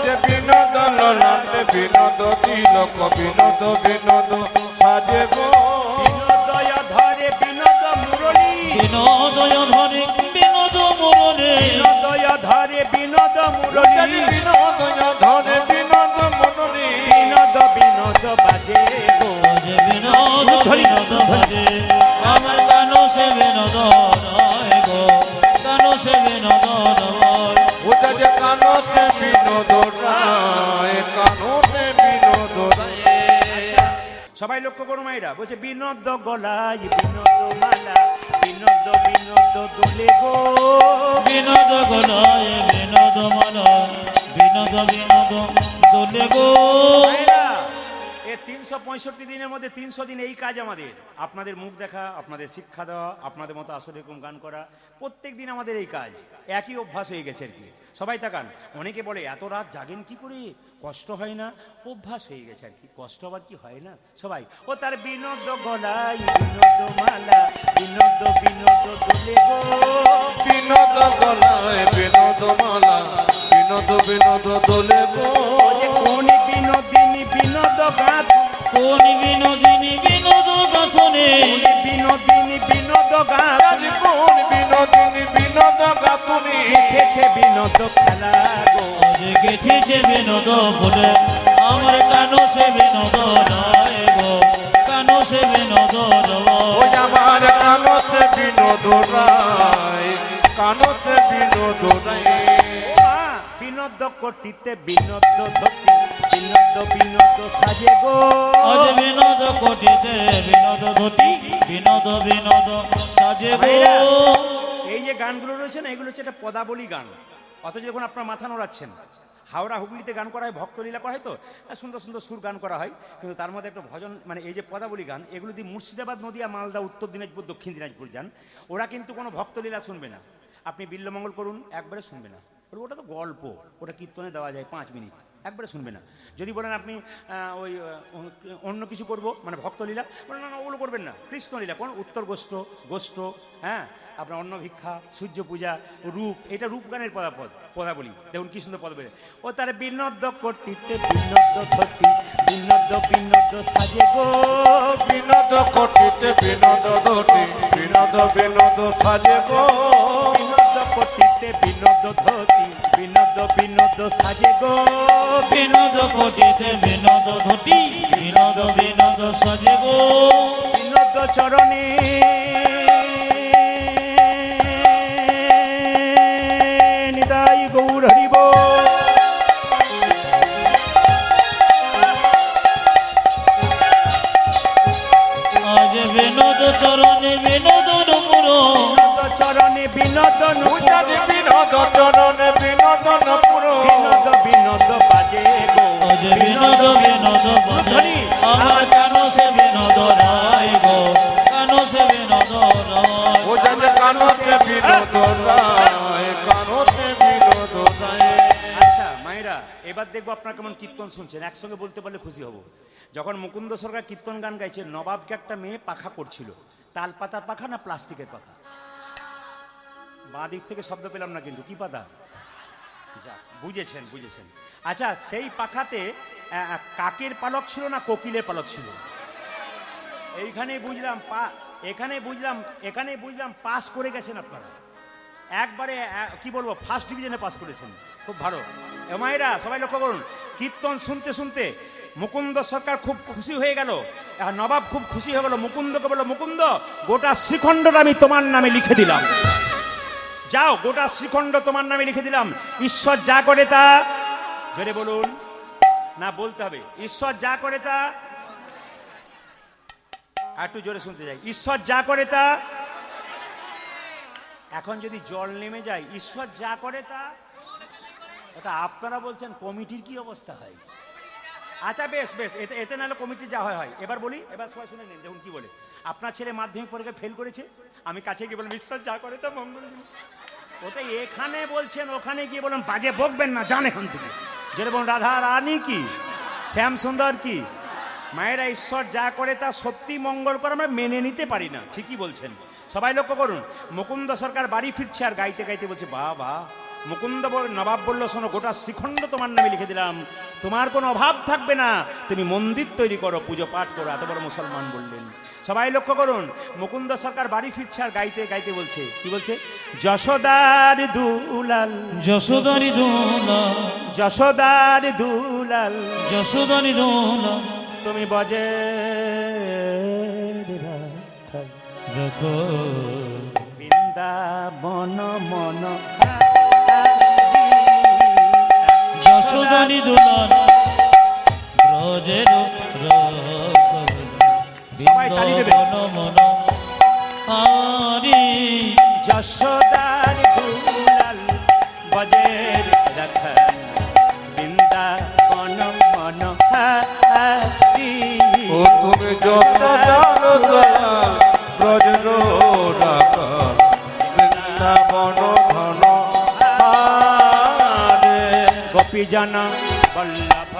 যে বিনোদ ললাটে বিনোদ তিলক, বিনোদ বিনোদ সাজে গো। বিনোদয় ধরে বিনোদ মুরলী, বিনোদয় ধরে বিনোদ মুরলী, বিনোদয় ধরে বিনোদ মুরলী, বিনোদ ধরে বিনোদ মনলি, বিনোদ বিনোদ বাজে গো, যে বিনোদ বিনোদ বাজে। আমার কানো সে বিনোদ রায় গো, কানো সে বিনোদ রায়। ওটা যে কানতে বিনোদ রায়, কানতে বিনোদ রায়। সবাই লক্ষ্য করো মায়েরা, বলছে বিনোদ গলায় বিনোদ মালা, বিনোদ বিনোদ দোলে গো, বিনোদ গলায় বিনোদ মালা, বিনোদ বিনোদ দোলে গো। মায়েরা, এ 365 দিনের মধ্যে 300 দিন এই কাজ আমাদের, আপনাদের মুখ দেখা, আপনাদের শিক্ষা দেওয়া, আপনাদের মতো আসলে এরকম গান করা, প্রত্যেক দিন আমাদের এই কাজ, একই অভ্যাস হয়ে গেছে আর কি। সবাই তাকান, অনেকে বলে এত রাত জাগেন কি করে, কষ্ট হয় না? অভ্যাস হয়ে গেছে আর কি, কষ্ট আবার কি হয় না? সবাই ও তার বিনোদ গলায় বিনোদ মালা, বিনোদ বিনোদ দোলে গো, বিনোদ গলায় বিনোদ মালা, বিনোদ বিনোদ দোলে গো। ওরে কোন বিনোদিনী বিনোদ গাত, কোন বিনোদিনী বিনোদ গাথনে, কোন বিনোদিনী বিনোদ গাত, আজ কোন বিনোদিনী বিনোদ গাতুনি, দেখেছে বিনোদ খেলা গো, আজ গেথেছে বিনোদ বলে। আমার কানো সে বিনোদ রায় গো, কানো সে বিনোদ ওই রায়। আমার কানতে বিনোদ রায়, কানতে বিনোদ রায়। বিনোদ কোটিতে বিনোদ ধতি, বিনোদ বিনোদ সাজে গো, আজ বিনোদ কোটিতে বিনোদ ধতি, বিনোদ বিনোদ সাজে গো। ভাইরা, এই যে গানগুলো রয়েছে না, এগুলো হচ্ছে একটা পদাবলী গান, অথচ যখন আপনার মাথা নোড়াচ্ছেন, হাওড়া হুগলিতে গান করা হয়, ভক্তলীলা করা হয়, তো সুন্দর সুন্দর সুর গান করা হয়, কিন্তু তার মধ্যে একটা ভজন, মানে এই যে পদাবলী গান, এগুলো দিয়ে মুর্শিদাবাদ, নদিয়া, মালদা, উত্তর দিনাজপুর, দক্ষিণ দিনাজপুর যান, ওরা কিন্তু কোনো ভক্তলীলা শুনবে না। আপনি বিল্লমঙ্গল করুন, একবারে শুনবে না, ওটা তো গল্প, ওটা কীর্তনে দেওয়া যায় 5 মিনিট, একবারে শুনবে না। যদি বলেন আপনি ওই অন্য কিছু করব, মানে ভক্তলীলা, বলেন না না, ওগুলো করবেন না, কৃষ্ণলীলা কোন, উত্তর গোষ্ঠ গোষ্ঠ, হ্যাঁ, আপনার অন্ন ভিক্ষা, সূর্য পূজা, রূপ, এটা রূপ গানের পদাবলী। দেখুন কি সুন্দর পদ বেড়ে, ও তার বিনোদ কটিতে বিনোদ ধতি, বিনোদ বিনোদ সাজে গো, বিনোদ কোটিতে বিনোদ ধতি, বিনোদ বিনোদ সাজে গো। বিনোদ কটিতে বিনোদ ধতি, বিনোদ বিনোদ সাজে গো, বিনোদ কোটিতে বিনোদ ধতি, বিনোদ বিনোদ সাজে গো। বিনোদ চরণে নিতাই গৌর হরিব, আজ বিনোদ চরণে বিনোদ মায়েরা এবার দেখবো আপনারা কেমন কীর্তন শুনছেন, একসঙ্গে বলতে পারলে খুশি হব। যখন মুকুন্দ সরকার কীর্তন গান গাইছে, নবাবকে একটা মেয়ে পাখা করছিল, তাল পাতার পাখা না প্লাস্টিকের পাখা? বাঁ দিক থেকে শব্দ পেলাম না কিন্তু, কি পাতা? যাক, বুঝেছেন বুঝেছেন। আচ্ছা, সেই পাখাতে কাকের পালক ছিল না কোকিলের পালক ছিল? এইখানেই বুঝলাম এখানেই বুঝলাম পাস করে গেছেন আপনারা, একবারে কি বলবো, ফার্স্ট ডিভিশনে পাস করেছেন, খুব ভালো। মায়েরা সবাই লক্ষ্য করুন, কীর্তন শুনতে শুনতে মুকুন্দ সরকার খুব খুশি হয়ে গেল, আর নবাব খুব খুশি হয়ে গেল। মুকুন্দকে বলল, মুকুন্দ, গোটা শ্রীখণ্ডটা আমি তোমার নামে লিখে দিলাম, যাও গোটা শ্রীখণ্ড তোমার নামে লিখে দিলাম। ঈশ্বর যা করে তা, জোরে বলুন না, বলতে হবে, ঈশ্বর যা করে তা, একটু জোরে শুনতে যাই, ঈশ্বর যা করে তা। এখন যদি জল নেমে যায়, ঈশ্বর যা করে তা, এটা আপনারা বলছেন, কমিটির কি অবস্থা হয়? আচ্ছা বেশ বেশ, এতে নাহলে কমিটি যা হয় হয়। এবার বলি, এবার সবাই শুনে নিন, দেখুন কি বলে। আপনার ছেলে মাধ্যমিক পরীক্ষায় ফেল করেছে, আমি কাছে গিয়ে বললাম, ঈশ্বর যা করে তা মঙ্গল। ওটা এখানে বলছেন, ওখানে গিয়ে বললাম বাজে বকবেন না, যান এখান থেকে। যেটা বলুন, রাধা রানী কি, শ্যাম সুন্দর কি, মায়েরা ঈশ্বর যা করে তা সত্যি মঙ্গল করে, আমরা মেনে নিতে পারি না। ঠিকই বলছেন, সবাই লক্ষ্য করুন। মুকুন্দ সরকার বাড়ি ফিরছে আর গাইতে গাইতে বলছে, বাবা। মুকুন্দ নবাব বলল, শোনো, গোটা শ্রীখণ্ড তোমার নামে লিখে দিলাম, তোমার কোনো অভাব থাকবে না, তুমি মন্দির তৈরি করো, পুজো পাঠ করো। এত বড় মুসলমান বললেন। সবাই লক্ষ্য করুন, মুকুন্দ সরকার বাড়ি ফিরছে আর গাইতে গাইতে বলছে, কি বলছে? যশোদার দুলাল, যশোদারি দোলা, যশোদার দুলাল, যশোদারি দোলা, তুমি বজে রাখো বৃন্দাবন মন। যশোদারি দোলা, ব্রজের সবাই তালি দেবে। মন আরি, যশোদার দুলাল বজের রাখাল, বৃন্দাবন মন হারি। ও তুমি যত জানো দয়াল ব্রজের রাখাল, বৃন্দাবন ধন হারে। গোপীজন বল্লভ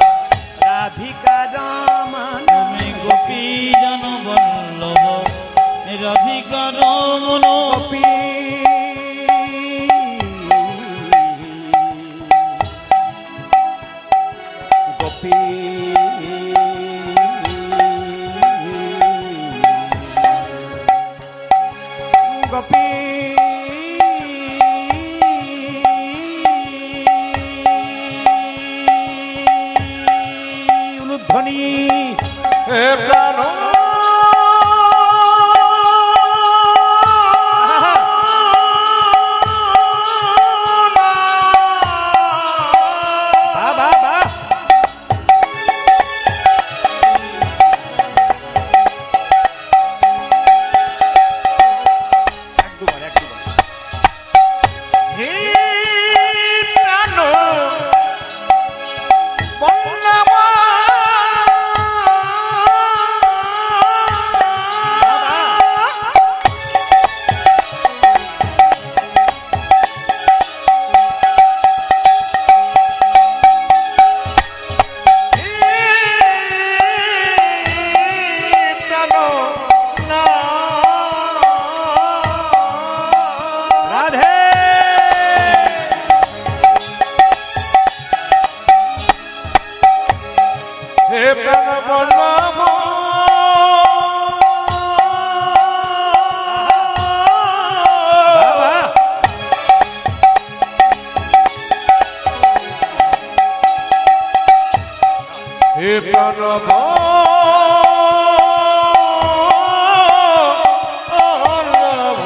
রাধিকা রমন, তুমি গোপী জন বল্লভ রাধিকা রমন। গোপী গোপী গোপী উলুধ্বনি। হে প্রাণ বাবা বা এক দুবার হে প্রাণ বল্লভা, রাধে। হে প্রাণ বল্লভ, বাবা হে প্রাণ বল্লভ,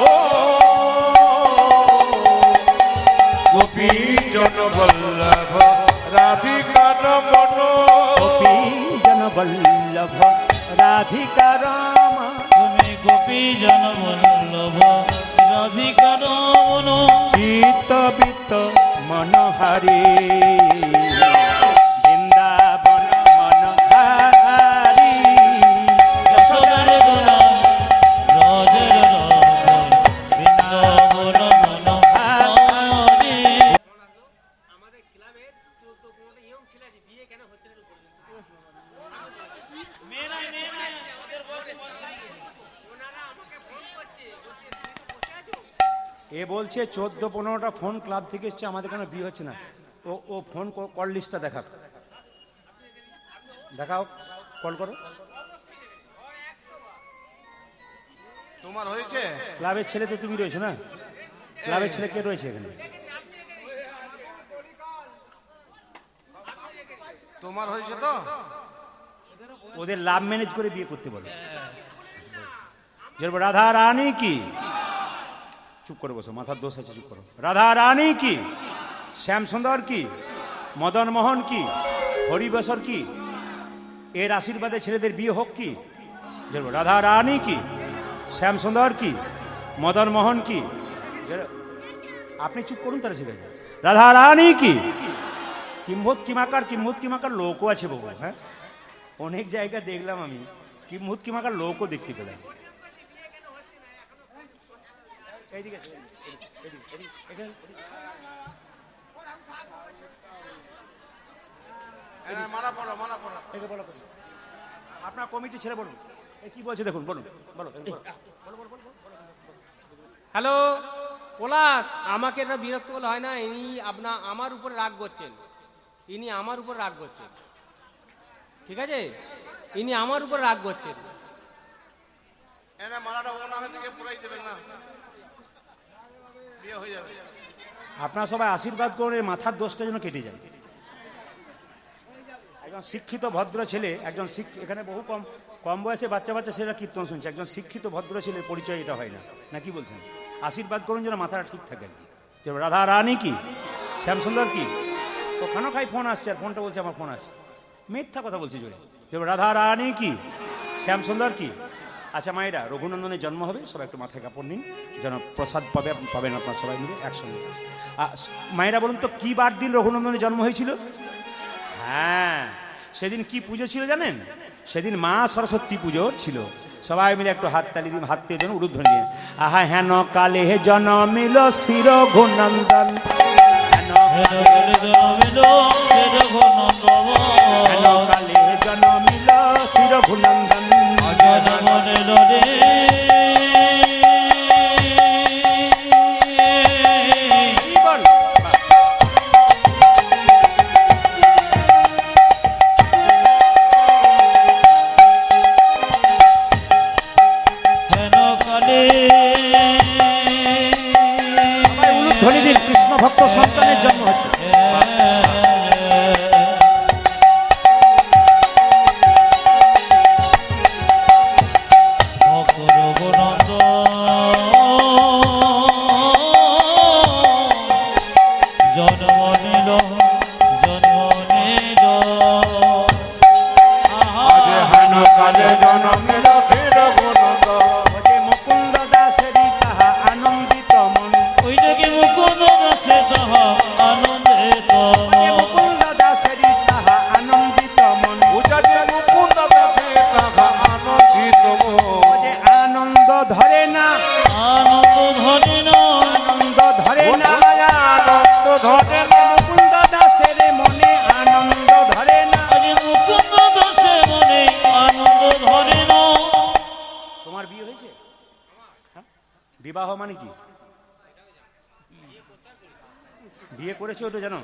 গোপী জন বল্লভ রাধিকা রমন। গোপীজন বল্লভ রাধিকা রমন, তুমি গোপী জন বল্লভ রাধিকা রমন। চিত্ত বিত্ত মনোহারি, বৃন্দাবন মনোহারি। যশোদারি দোলা, ব্রজের রাখাল, বৃন্দাবন মন আরি। আমাদের ক্লাবের 14 15 এ বলছে 14-15টা ফোন ক্লাব থেকে এসছে, আমাদের কোনো বিয়ে হচ্ছে না। ও ফোন কল লিস্টটা দেখাও, কল করো। তোমার হয়েছে? ক্লাবের ছেলে তো তুমি রয়েছো না? ক্লাবের ছেলে কে রয়েছে এখানে? তোমার হয়েছে তো? ওদের লাভ ম্যানেজ করে বিয়ে করতে বলো। যেরকম রাধা রানী কি, চুপ করে বসো, মাথার দোষ আছে, চুপ করো। রাধা রানী কি, শ্যাম সুন্দর কি, মদন মোহন কি, হরিবসর কি, এর আশীর্বাদে ছেলেদের বিয়ে হোক কি। যেরকম রাধা রানী কি, শ্যাম সুন্দর কি, মদন মোহন কি। আপনি চুপ করুন, তারা ঠিক আছে। রাধা রানী কি, কিম্ভূত কিমাকার লোকও আছে বাবু। হ্যাঁ, অনেক জায়গা দেখলাম আমি, কিম্ভূত কিমাকার লোকও দেখতে পেলাম। আপনার কমিটি ছেড়ে বলুন, কি বলছে দেখুন, বলুন, বলো। হ্যালো পলাশ, আমাকে এটা বিরক্ত করলে হয় না। আমার উপরে রাগ করছেন, আমার উপর রাগ করছেন, ঠিক আছে? আমার উপর রাগ করছেন। আপনারা সবাই আশীর্বাদ করে মাথার দোষটা যেন কেটে যায়। একজন শিক্ষিত ভদ্র ছেলে, এখানে বহু কম বয়সে বাচ্চা ছেলেরা কীর্তন শুনছে, একজন শিক্ষিত ভদ্র ছেলের পরিচয় এটা হয় না কি বলছেন? আশীর্বাদ করুন যেন মাথাটা ঠিক থাকে। রাধা রানী কি, শ্যাম সুন্দর কি, ওখানেও খাই ফোন আসছে, আর ফোনটা বলছে আমার ফোন আসছে, মিথ্যা কথা বলছি জোরে। রাধা রানী কি, শ্যাম সুন্দর কি। আচ্ছা মায়েরা, রঘুনন্দনের জন্ম হবে, সবাই একটু মাথায় কাপড় নিন, যেন প্রসাদ পাবেন আপনার সবাই মিলে একসঙ্গে। মায়েরা বলুন তো, কি বার দিন রঘুনন্দনের জন্ম হয়েছিল? হ্যাঁ, সেদিন কি পুজো ছিল জানেন? সেদিন মা সরস্বতী পুজোর ছিল। সবাই মিলে একটু হাততালি দিন, হাত দিয়ে যেন উলুধ্বনি দিন। আহা হেন কালে জনমিল শির ঘুনন্দন, হেন কালে জনমিল শির ঘুনন্দন। ধ্বনি দিন, কৃষ্ণ ভক্ত সন্তানের জন্ম হচ্ছে। বিবাহ মানে কি? বিয়ে করেছে ওটা জানো?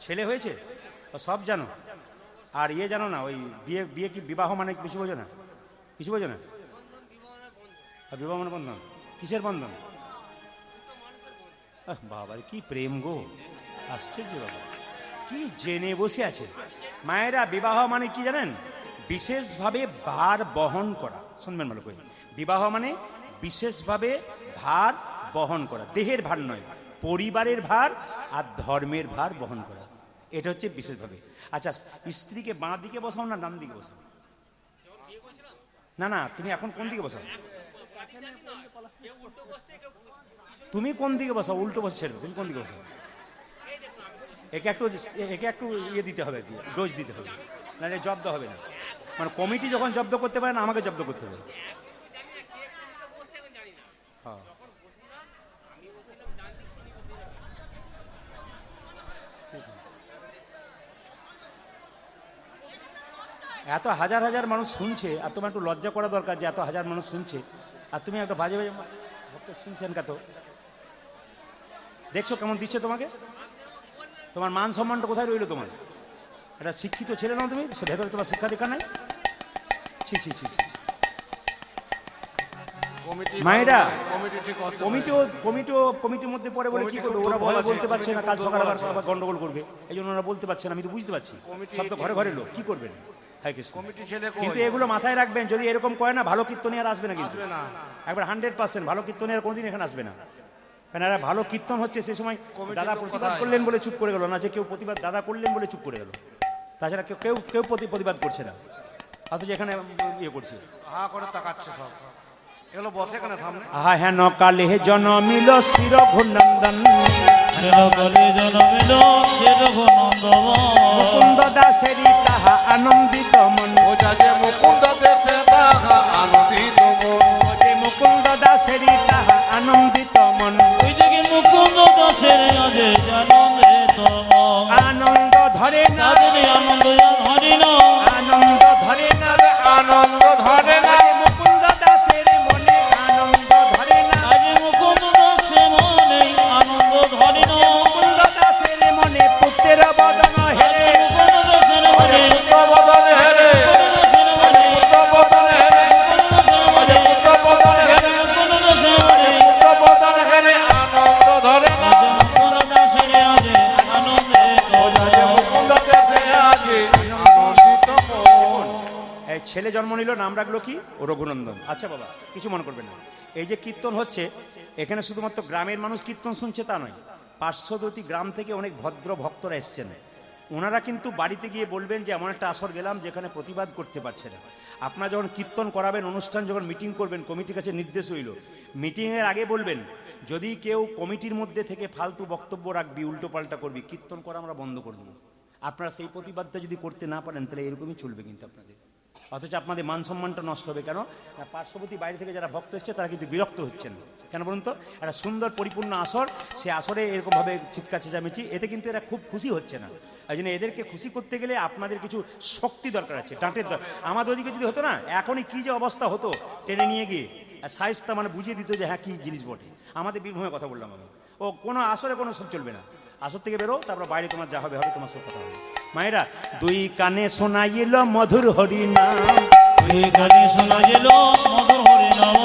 ছেলে হয়েছে সব জানো, আর ইয়ে জানো না? ওই বিয়ে কি বিবাহ মানে কিছু বোঝো না? কিছু বোঝো না? বিবাহ মানে বন্ধন, কিসের বন্ধন? বাবা কি প্রেম গো, আশ্চর্য বাবা, কি জেনে বসে আছে। মায়েরা, বিবাহ মানে কি জানেন? বিশেষভাবে ভার বহন করা। শুনবেন ভালো করে, বিবাহ মানে বিশেষভাবে ভার বহন করা, দেহের ভার নয়, পরিবারের ভার আর ধর্মের ভার বহন করা, এটা হচ্ছে বিশেষভাবে। আচ্ছা, স্ত্রীকে বাঁ দিকে বসাও না ডান দিকে বসাও? না, তুমি এখন কোন দিকে বসাও? তুমি কোন দিকে বসাও? উল্টো বসে, তুমি কোন দিকে বসাও? একে একটু ইয়ে দিতে হবে, ডোজ দিতে হবে, নাহলে জব্দ হবে না। মানে কমিটি যখন জব্দ করতে পারে না, আমাকে জব্দ করতে হবে। এত হাজার হাজার মানুষ শুনছে, আর তোমার একটু লজ্জা করা দরকার যে এত হাজার মানুষ শুনছে, আর তুমি একটা বাজে বাজে শুনছেন কত? দেখছো কেমন দিচ্ছে তোমাকে? তোমার মান সম্মানটা কোথায় রইলো তোমার? একটা শিক্ষিত ছেলে নাও তুমি, সে ভেতরে তোমার শিক্ষা দীক্ষা নাই। ছি ছি ছি ছি। কমিটি মায়েরা, কমিটি ঠিক করতে পারে। কমিটির মধ্যে পরে বলে কি কমিটি করবে? খুব ওরা দুর্বল আছে, বলতে পারছে না, কমিটি কাল খুব সকালে দুর্বল আছে। আবার গন্ডগোল করবে, এই জন্য ওরা বলতে পারছে না। আমি তো বুঝতে পারছি, কমিটি সব তো ঘরে ঘরে লোক, কি করবেন? হ্যাঁ কৃষ্ণ। কমিটি ছেলে কই? কিন্তু এগুলো মাথায় রাখবেন, যদি এরকম করে না, ভালো কীর্তনী আর আসবে না কিন্তু। আসবে না। একবার 100% ভালো কীর্তনী আর কোনোদিন এখানে আসবে না। কারণ এরা ভালো কীর্তন হচ্ছে সে সময় কমিটির দাদা লোক প্রতিবাদ কোথায়? করলেন বলে চুপ করে গেল না, যে কেউ প্রতিবাদ দাদা করলেন বলে চুপ করে গেল। তাছাড়া কেউ কেউ কেউ প্রতিবাদ করছে না, অথচ এখানে ইয়ে করছে। হা করে তাকাচ্ছে সব। এগুলো বসে এখানে সামনে। আহা হেন কালে জনমিল শির ঘুনন্দন চিরকালে জনমিল সে রঘুনন্দন মুকুন্দ দাসেরি তাহা আনন্দিত মন। ও যা যে মুকুন্দ দেখে তাহা আনন্দিত মন। যে মুকুন্দ দাসেরি তাহা আনন্দিত মন। ওই দেখি মুকুন্দ দাসের আজে আনন্দিত মন। আনন্দ ধরে না, তাদের আনন্দ হরি না আনন্দ ধরে না, আনন্দ ধরে না। মুকুন্দ দাসের মনে আনন্দ ধরে না। আজ মুকুন্দ দাসের মনে আনন্দ ধরি না। মুকুন্দ দাসের মনে পুত্রের বদন হেরে। মুকুন্দ দাসের মনে পুত্র বদন হেরে। মুকুন্দ দাসের মনে পুত্র বদন হেরে। পুত্র বদন হেরে। মুকুন্দ দাসের মনে পুত্র বদন হেরে আনন্দ ধরে না। আজ মুকুন্দ দাসের আজে আনন্দিত ও যা যে মুকুন্দ দেখে আগে আনন্দিত মন। এই ছেলে জন্ম নিল, নাম রাখলো কি? ও রঘুনন্দন। আচ্ছা বাবা, কিছু মনে করবেন না। এই যে কীর্তন হচ্ছে, এখানে শুধুমাত্র গ্রামের মানুষ কীর্তন শুনছে তা নয়, পার্শ্ববর্তী গ্রাম থেকে অনেক ভদ্র ভক্তরা এসছেন। ওনারা কিন্তু বাড়িতে গিয়ে বলবেন যে এমন একটা আসর গেলাম যেখানে প্রতিবাদ করতে পারছে না। আপনারা যখন কীর্তন করাবেন, অনুষ্ঠান যখন মিটিং করবেন, কমিটির কাছে নির্দেশ রইল, মিটিংয়ের আগে বলবেন যদি কেউ কমিটির মধ্যে থেকে ফালতু বক্তব্য রাখবি, উল্টো পাল্টা করবি, কীর্তন করা আমরা বন্ধ করে দেবো। আপনারা সেই প্রতিবাদটা যদি করতে না পারেন তাহলে এরকমই চলবে কিন্তু আপনাদের। অথচ আপনাদের মান সম্মানটা নষ্ট হবে। কেন? পার্শ্ববর্তী বাইরে থেকে যারা ভক্ত এসছে তারা কিন্তু বিরক্ত হচ্ছেন। কেন বলুন তো? একটা সুন্দর পরিপূর্ণ আসর, সে আসরে এরকমভাবে চিৎকার চেঁচামেচি, এতে কিন্তু এরা খুব খুশি হচ্ছে না। এই জন্য এদেরকে খুশি করতে গেলে আপনাদের কিছু শক্তি দরকার আছে, ডাঁটের দরকার। আমাদের ওদিকে যদি হতো না, এখনই কি যে অবস্থা হতো, টেনে নিয়ে গিয়ে সাইজটা মানে বুঝিয়ে দিত যে হ্যাঁ কী জিনিস বটে। আমাদের বীরভূমের কথা বললাম আমি। ও কোনো আসরে কোনো সব চলবে না। আসর থেকে বেরো, তারপর বাইরে তোমার যা হবে হবে, তোমার সব কথা হবে। মায়েরা, দুই কানে শোনাইল মধুর হরিনাম। দুই কানে শোনা গেল মধুর হরি নাম।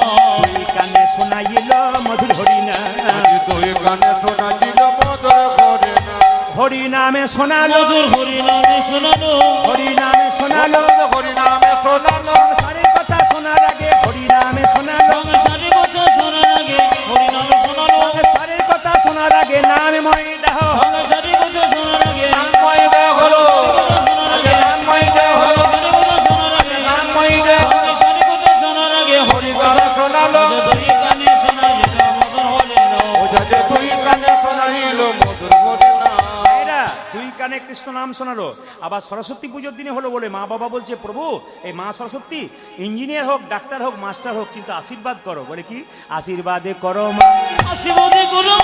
দুই কানে শোনাইল মধুর হরিনাম। আজ দুই গানে শোনাছিল মধুর করে না। হরিনামে শোনালো, মধুর হরি নামে শোনালো। হরিনামে শোনালো, হরি নামে শোনালো। সংসারের কথা শোনার আগে হরিনামে শোনালো। সংসারের কথা শোনার আগে হরি নামে শোনালো। সংসারের কথা শোনার আগে নামময় দাহ। সংসারের কথা শোনার আগে নামময় দেহ হলো। আজ নামময় দেহ হলো। সংসারের কথা শোনার আগে নামময় দেহ হলো। সংসারের কথা শোনার আগে হরি গানে শোনালো। দুই কানে শোনা গেল মধুর হরি নাম। ও যা যে দুই গানে শোনাইল মধুর করে না। এরা দুই কানে কৃষ্ণ নাম শোনালো। আবার সরস্বতী পুজোর দিনে হলো বলে মা বাবা বলছে, প্রভু এই মা সরস্বতী ইঞ্জিনিয়ার হোক, ডাক্তার হোক, মাস্টার হোক, কিন্তু আশীর্বাদ করো। বলে কি? আশীর্বাদে করো মা, আশীর্বাদে করো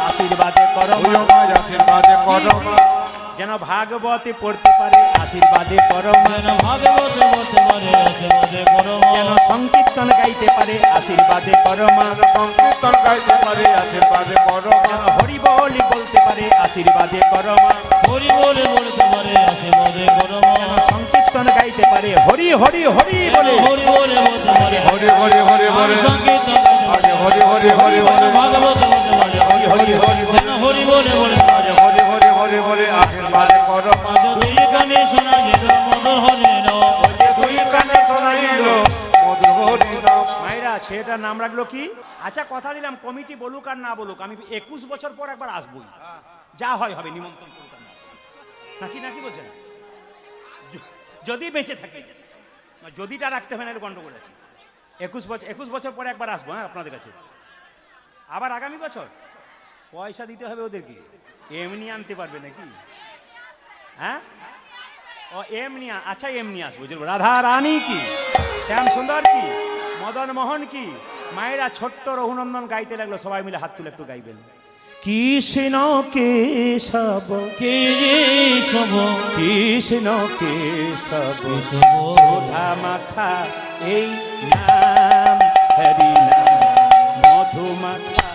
আশীর্বাদে করো ওই মা, মাঝ আশীর্বাদে করো মা। যেন ভাগবতে পড়তে পারে, আশীর্বাদে করো মা, যেন ভাগবত বলতে পারে আশীর্বাদে করো যেন সংকীর্তন গাইতে পারে, আশীর্বাদে করো মা, যেন সংকীর্তন গাইতে পারে আশীর্বাদে করো মা। যেন হরি বলি বলতে পারে, আশীর্বাদে করো মা, হরি বলে বলতে পারে আশীর্বাদে করো যেন সংকীর্তন গাইতে পারে, হরি হরি হরি বলে। হরি বলে বলতে পারে হরি হরি হরি হরি সংকীর্তন হরি হরি হরি হরি হরি ভাগবত বলতে পারে হরি হরি হরি যেন হরি বলে বলতে পারে হরি হরি হরি হরি আশীর্বাদে করো মা। দুই কানে শোনা গেল মধুর হরি নাম। দুই কানে শোনাইল মধুর হরি নাম। মায়েরা, ছেলেটার নাম রাখলো কি? আচ্ছা কথা দিলাম, কমিটি বলুক আর না বলুক, আমি 21 বছর পর একবার আসবই। যা হয় হবে, নিমন্ত্রণ করুক আর না। নাকি নাকি বলছেন? যদি বেঁচে থাকে, যদিটা রাখতে হয় না, গন্ডগোল আছে। 21 বছর পরে একবার আসবো, হ্যাঁ আপনাদের কাছে। আবার আগামী বছর পয়সা দিতে হবে ওদেরকে, এমনি আনতে পারবে নাকি? হ্যাঁ, ও এমনি, আচ্ছা এমনি আসবো। রাধা রানী কি, শ্যাম সুন্দর কি, মদন মোহন কি। মায়েরা ছোট্ট রঘুনন্দন গাইতে লাগলো, সবাই মিলে হাত তুলে একটু গাইবেন। কৃষ্ণ কেশব কেশব কৃষ্ণ কেশব কেশব সুধা মাখা এই নাম, হরি নাম মধু মাখা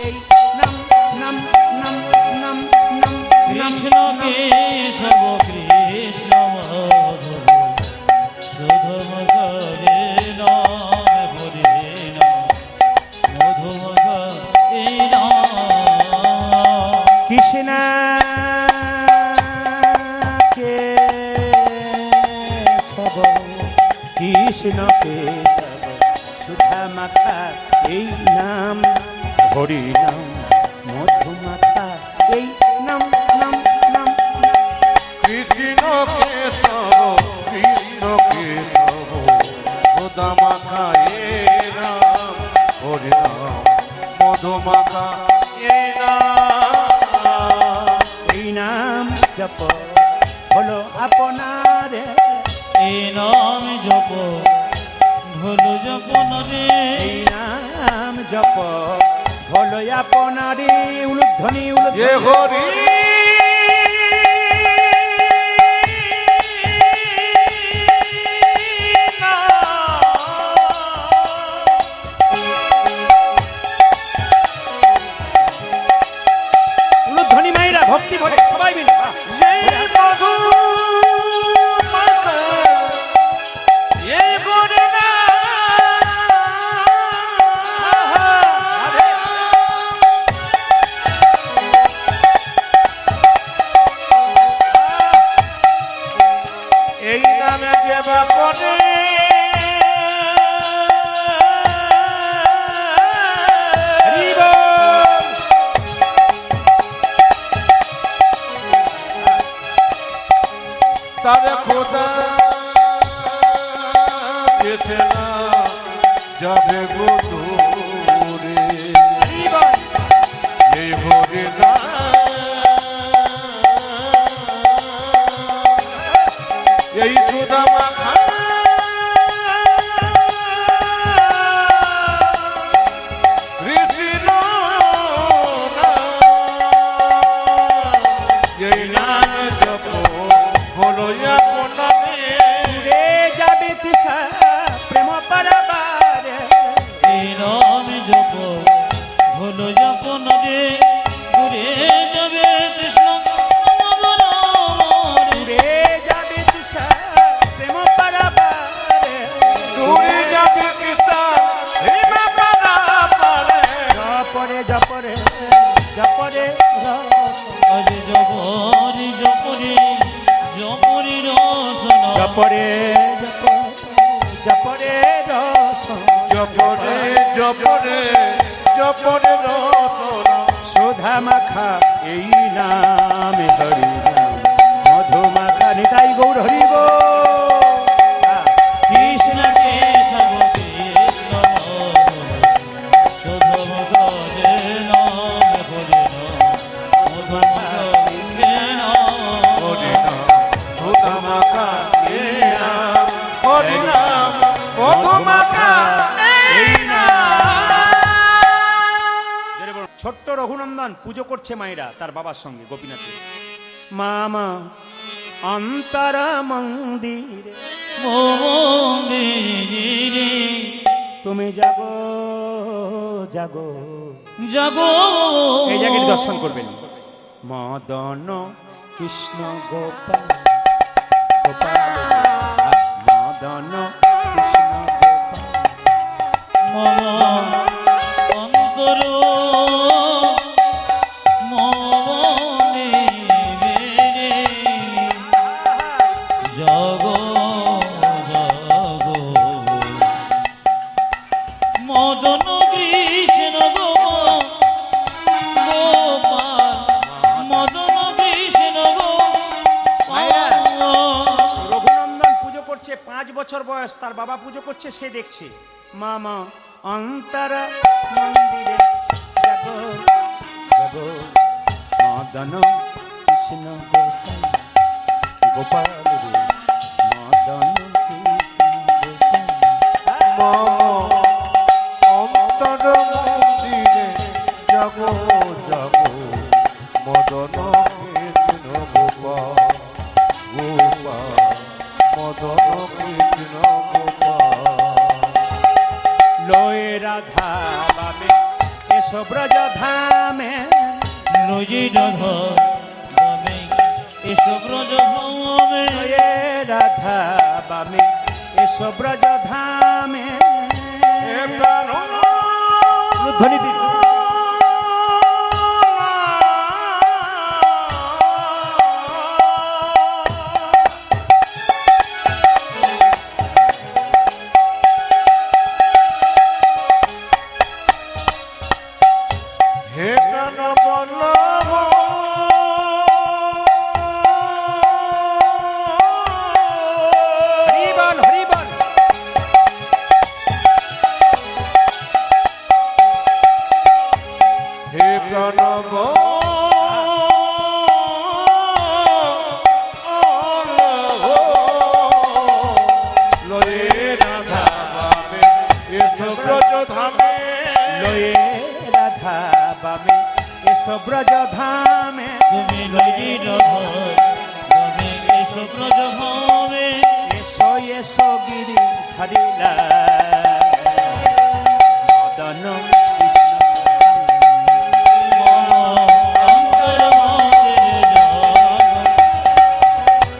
এই নাম, নাম নাম নাম নাম নাম কৃষ্ণ কেশব কৃষ্ণ মাধব শুধু মধুরে নাম হরে নাম মধু মধুরে নাম কৃষ্ণ কেশব কৃষ্ণ কেশব সুধা মাখা এই নাম হরি নাম মধু মাখা এই নাম নাম নাম কৃষ্ণ কেশব কৃষ্ণ কেশব সুধা মাখা এ নাম হরি নাম মধু মাখা এ নাম এই নাম জপ হলো আপনারে এই নাম জপ ভুলো জপন রে এই নাম জপ হলো আপনারে উলুধ্বনি এ উলুধ্বনি হরি উলুধ্বনি মাইরা ভক্তি ভরে সবাই মিলে বাহ। এই মধু মাখা এই হরি রাধে। এই নামে যে বাপনে হরি বল। তারে খোদা গেছে না যাবে গোদূরে হরি বল। এই হরি না এই সুধা মাখা কৃষ্ণ এই নাম জপ হলো আপনারে দূরে যাবে তৃষা প্রেম পারাবারে এই নাম জপ ভুলো জপন রে দূরে যাবে কৃষ্ণ নাম রে দূরে যাবে তৃষা প্রেম পারাবারে দূরে যাবে কিসান হিমা পারা পারে জপরে জপরে জপরে রস। আজ জপরি জপরি জপরি রসন জপরে জপরে রস জপরে জপরে জপরে রসনা সুধা মাখা এই নাম হরি নাম মধু মাখা নিতাই গৌর হরি গো কৃষ্ণ কেশব কৃষ্ণ শুধু মধুরে নাম হরে নাম মধু মধুরে নাম হরি নাম সুধা মাখা এ নাম হরি নাম মধু মাখা এই ছোট্ট রঘুনন্দন পুজো করছে মায়েরা তার বাবার সঙ্গে গোপীনাথে মামা অন্তরা মন্দিরে মন্দিরে তুমি জাগো জাগো জাগো এই জায়গাটি দর্শন করবেন মদন কৃষ্ণ গোপাল গোপাল মদন কৃষ্ণ গোপাল মম অন্তর মনে বেড়ে জগ জগ মদন কৃষ্ণ গোপাল মদন কৃষ্ণ গোপাল রঘুনন্দন পুজো করছে 5 বছর বয়স তার বাবা পুজো করছে সে দেখছে মামা অন্তরা মন্দিরে জাগো জাগো মদন কৃষ্ণ গোপাল গোপাল রে মদন কৃষ্ণ গোপাল মম অন্তর মন্দিরে যাব যাব মদন কৃষ্ণ গোপাল গোপাল মদন কৃষ্ণ গোপাল লয়ে রাধা বাবে এসো ব্রজ ধামে লয়ে রাধা বামে এসো ব্রজ ধামে লয়ে রাধা বামে এসো ব্রজ ধামে। হে প্রাণ ধ্বনি দিন। হে প্রাণ বল্লভ হরি বল হরি বল। হে প্রণব লয়ে রাধা বামে এসো ব্রজ ধামে। লয়ে রাধা বামে এসো ব্রজ ধামে। তুমি লয়ে রাধা বামে এসো ব্রজ ধামে এসো এসো গিরি ধরিলা মদন অন্তর মধ্যে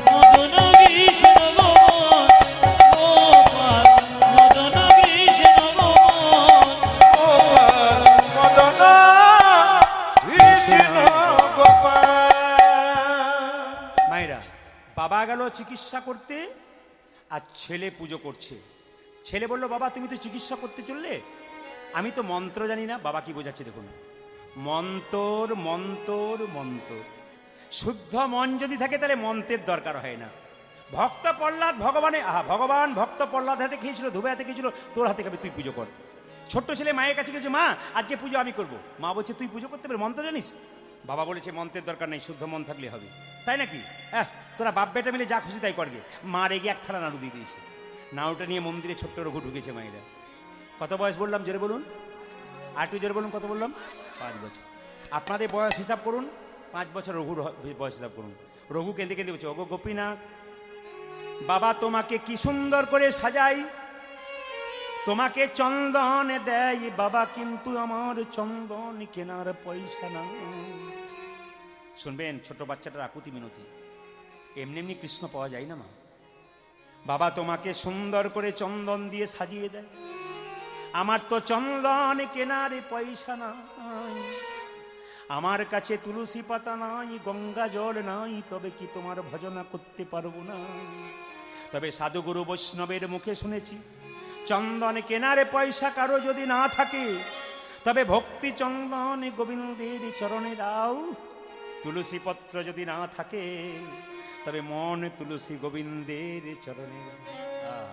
মদন কৃষ্ণ গোপাল মদন কৃষ্ণ মদন কৃষ্ণ গোপাল। মায়েরা, বাবা গেল চিকিৎসা করতে আর ছেলে পুজো করছে। ছেলে বলল, বাবা তুমি তো চিকিৎসা করতে চললে, আমি তো মন্ত্র জানি না। বাবা কি বোঝাচ্ছে দেখুন, মন্তর মন্তর মন্তর। শুদ্ধ মন যদি থাকে তাহলে মন্ত্রের দরকার হয় না। ভক্ত প্রহ্লাদ ভগবান ভক্ত প্রহ্লাদ হাতে খেয়েছিল, ধুবে হাতে খেয়েছিল, তোর হাতে খাবে, তুই পুজো কর। ছোট্ট ছেলে মায়ের কাছে গেছে, মা আজকে পুজো আমি করব। মা বলছে, তুই পুজো করতে পারবি, মন্ত্র জানিস? বাবা বলেছে, মন্ত্রের দরকার নেই, শুদ্ধ মন থাকলে হবে। তাই নাকি? তোরা বাপ বেটা মিলে যা খুশি তাই করবে। মা রেগে এক থালা নাড়ু দিয়ে দিয়েছে। নাড়ুটা নিয়ে মন্দিরে ছোট্ট রঘু ঢুকেছে মায়েরা। কত বয়স বললাম জোরে বলুন, আর একটু জোরে বলুন, কত বললাম? 5 বছর। আপনাদের বয়স হিসাব করুন, 5 বছর রঘুর বয়স হিসাব করুন। রঘু কেঁদে কেঁদে বলছে, ওগো গোপীনাথ, বাবা তোমাকে কি সুন্দর করে সাজাই, তোমাকে চন্দন দেয় বাবা, কিন্তু আমার চন্দন কেনার পয়সা না। শুনবেন, ছোট বাচ্চাটার আকুতি মিনতি। এমনি এমনি কৃষ্ণ পাওয়া যায় না মা। বাবা তোমাকে সুন্দর করে চন্দন দিয়ে সাজিয়ে দেয়, আমার তো চন্দন কেনার পয়সা নাই, আমার কাছে তুলসী পাতা নাই, গঙ্গা জল নাই, তবে কি তোমার ভজনা করতে পারবো না। তবে সাধুগুরু বৈষ্ণবের মুখে শুনেছি, চন্দন কেনারে পয়সা কারো যদি না থাকে, তবে ভক্তি চন্দন গোবিন্দের চরণে দাও। তুলসী পত্র যদি না থাকে, তবে মন তুলসী গোবিন্দের চরণে দাও।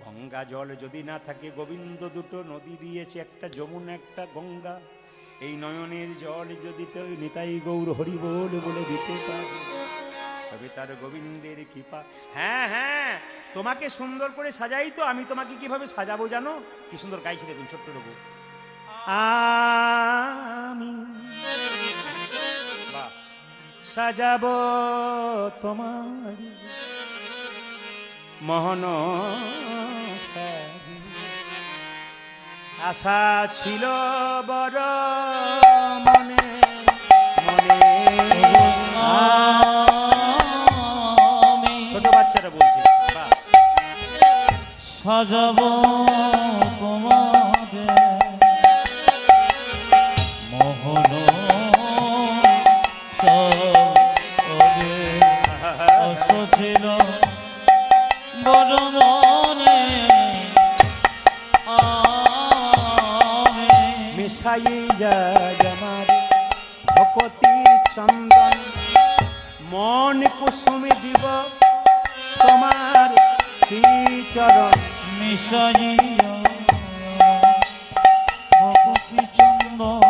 গঙ্গা জল যদি না থাকে, গোবিন্দ দুটো নদী দিয়েছে, একটা যমুনা একটা গঙ্গা। এই নয়নের জল যদি তো নিতাই গৌর হরি বলে দিতে পারে, তবে তার গোবিন্দের কৃপা। হ্যাঁ হ্যাঁ, তোমাকে সুন্দর করে সাজাই তো, আমি তোমাকে কিভাবে সাজাবো জানো? কি সুন্দর গাইছি দেখুন ছোট্ট রঘু। আমি সাজাবো তোমার মোহন সাজি, আশা ছিল বড় মনে মনে। ছোট বাচ্চারা বলছে, সাজাবো তোমাদের মোহন ছিল বড় মনে মিশাই যায় আমার ভকতি চন্দন, মন কুসুমে দিব তোমার শ্রীচরণ। মিশাইয়া ভকতি চন্দন,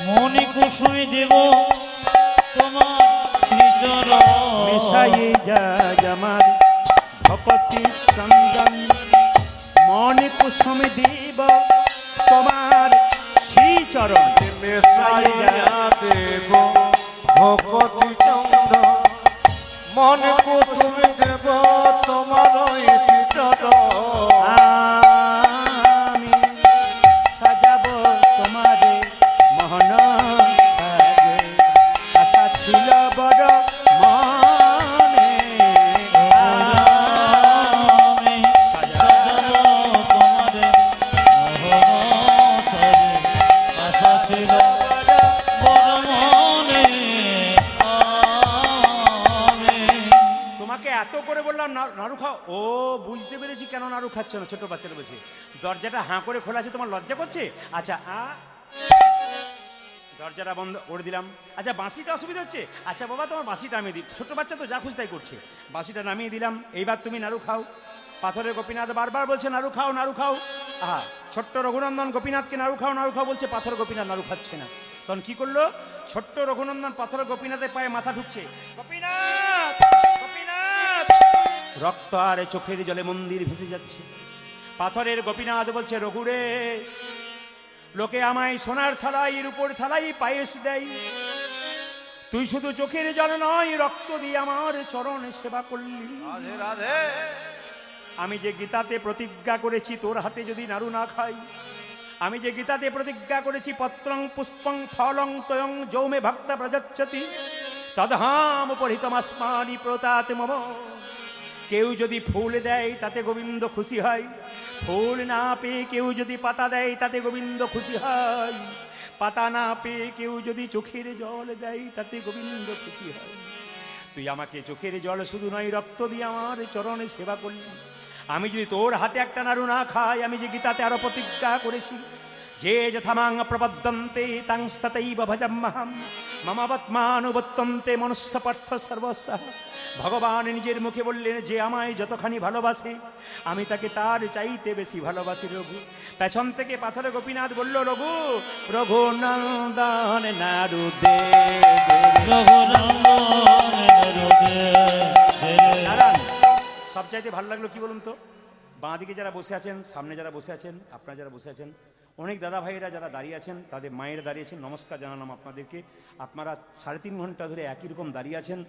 মনে কুসুমে দেব তোমার শ্রীচরণ। মিশাই যায় আমার ভকতি চন্দন, মন কুসুমে দিব তোমার শ্রীচরণ। মেশাইয়া দেব ভকতি চন্দন, মন কুসুম দেব তোমার চরণ। আমি সাজাবো তোমারে মোহন সাজে। করে বললাম নাড়ু খাও। ও বুঝতে পেরেছি কেন নাড়ু খাচ্ছ না, ছোট বাচ্চারা বলছে। দরজাটা হাঁ করে খোলা আছে, তোমার লজ্জা করছে? আচ্ছা দরজাটা বন্ধ করে দিলাম। আচ্ছা বাঁশিতে অসুবিধা হচ্ছে? আচ্ছা বাবা তোমার বাঁশিটা নামিয়ে দিই, ছোট বাচ্চা তো যা খুশি তাই করছে। বাঁশিটা নামিয়ে দিলাম, এইবার তুমি নাড়ু খাও। পাথরের গোপীনাথ বারবার বলছে নাড়ু খাও নাড়ু খাও। আহা, ছোট্ট রঘুনন্দন গোপীনাথকে নাড়ু খাও বলছে, পাথর গোপীনাথ নাড়ু খাচ্ছে না। তখন কি করলো, ছোট্ট রঘুনন্দন পাথর গোপীনাথের পায়ে মাথা ঢুকছে, গোপীনাথ গোপীনাথ। রক্ত আর চোখের জলে মন্দির ভেসে যাচ্ছে। পাথরের গোপীনাথ বলছে, রঘুরে, লোকে আমায় সোনার থালাই রূপোর থালাই পায়েস দেয়, তুই শুধু চোখের জল নয় রক্ত দিয়ে আমার চরণ সেবা করলি। রাধে রাধে। আমি যে গীতাতে প্রতিজ্ঞা করেছি তোর হাতে যদি নাড়ু না খাই, আমি যে গীতাতে প্রতিজ্ঞা করেছি পত্রং পুষ্পং ফলং তয়ং যৌমে ভক্তা প্রযচ্ছতি তদহাম পরিতমাস্মানি প্রতাতে মম। কেউ যদি ফুল দেয় তাতে গোবিন্দ খুশি হয়, ফুল না পেয়ে কেউ যদি পাতা দেয় তাতে গোবিন্দ খুশি হয়, পাতা না পেয়ে কেউ যদি চোখের জল দেয় তাতে গোবিন্দ খুশি হয়। তুই আমাকে চোখের জল শুধু নয় রক্ত দিয়ে আমার চরণে সেবা করলি। আমি যদি তোর হাতে একটা নাড়ু না খাই, আমি যে গীতাতে আরো প্রতিজ্ঞা করেছি, যে যথামাং প্রপদ্যন্তে তাংস্ততৈব ভজাম্যহম মমাবৎমানুবর্তন্তে মনুষ্য পার্থ সর্বস্ব। ভগবান নিজের মুখে বললেন, যে আমায় যতখানি ভালোবাসে আমি তাকে তার চাইতে বেশি ভালোবাসি রঘু। পেছন থেকে পাথরে গোপীনাথ বলল, রঘু রঘুনন্দন নাড়ু দে নারায়ণ। সবচাইতে ভালো লাগলো কি বলুন তো, বাঁ দিকে যারা বসে আছেন, সামনে যারা বসে আছেন, আপনারা যারা বসে আছেন, অনেক দাদা ভাইয়েরা যারা দাঁড়িয়ে আছেন, তাদের মায়েরা দাঁড়িয়েছেন, নমস্কার জানালাম আপনাদেরকে। আপনারা 3.5 ঘন্টা ধরে একই রকম দাঁড়িয়ে আছেন,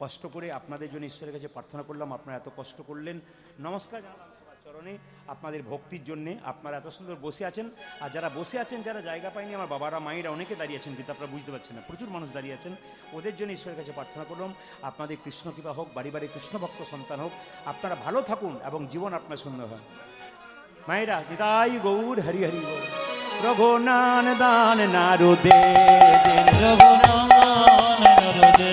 কষ্ট করে আপনাদের জন্য ঈশ্বরের কাছে প্রার্থনা করলাম, আপনারা এত কষ্ট করলেন। নমস্কার জানালাম সবার চরণে আপনাদের ভক্তির জন্যে। আপনারা এত সুন্দর বসে আছেন, আর যারা বসে আছেন, যারা জায়গা পায়নি, আমার বাবারা মায়েরা অনেকে দাঁড়িয়ে আছেন, কিন্তু আপনারা বুঝতে পারছেন না, প্রচুর মানুষ দাঁড়িয়ে আছেন। ওদের জন্য ঈশ্বরের কাছে প্রার্থনা করলাম, আপনাদের কৃষ্ণ কৃপা হোক, বাড়ি বাড়ি কৃষ্ণ ভক্ত সন্তান হোক, আপনারা ভালো থাকুন এবং জীবন আপনার সুন্দর হয়। মায়েরা নিতাই গৌর হরি হরি বল। রঘুনান দান নারু দে রঘুনন্দন নাড়ু দে।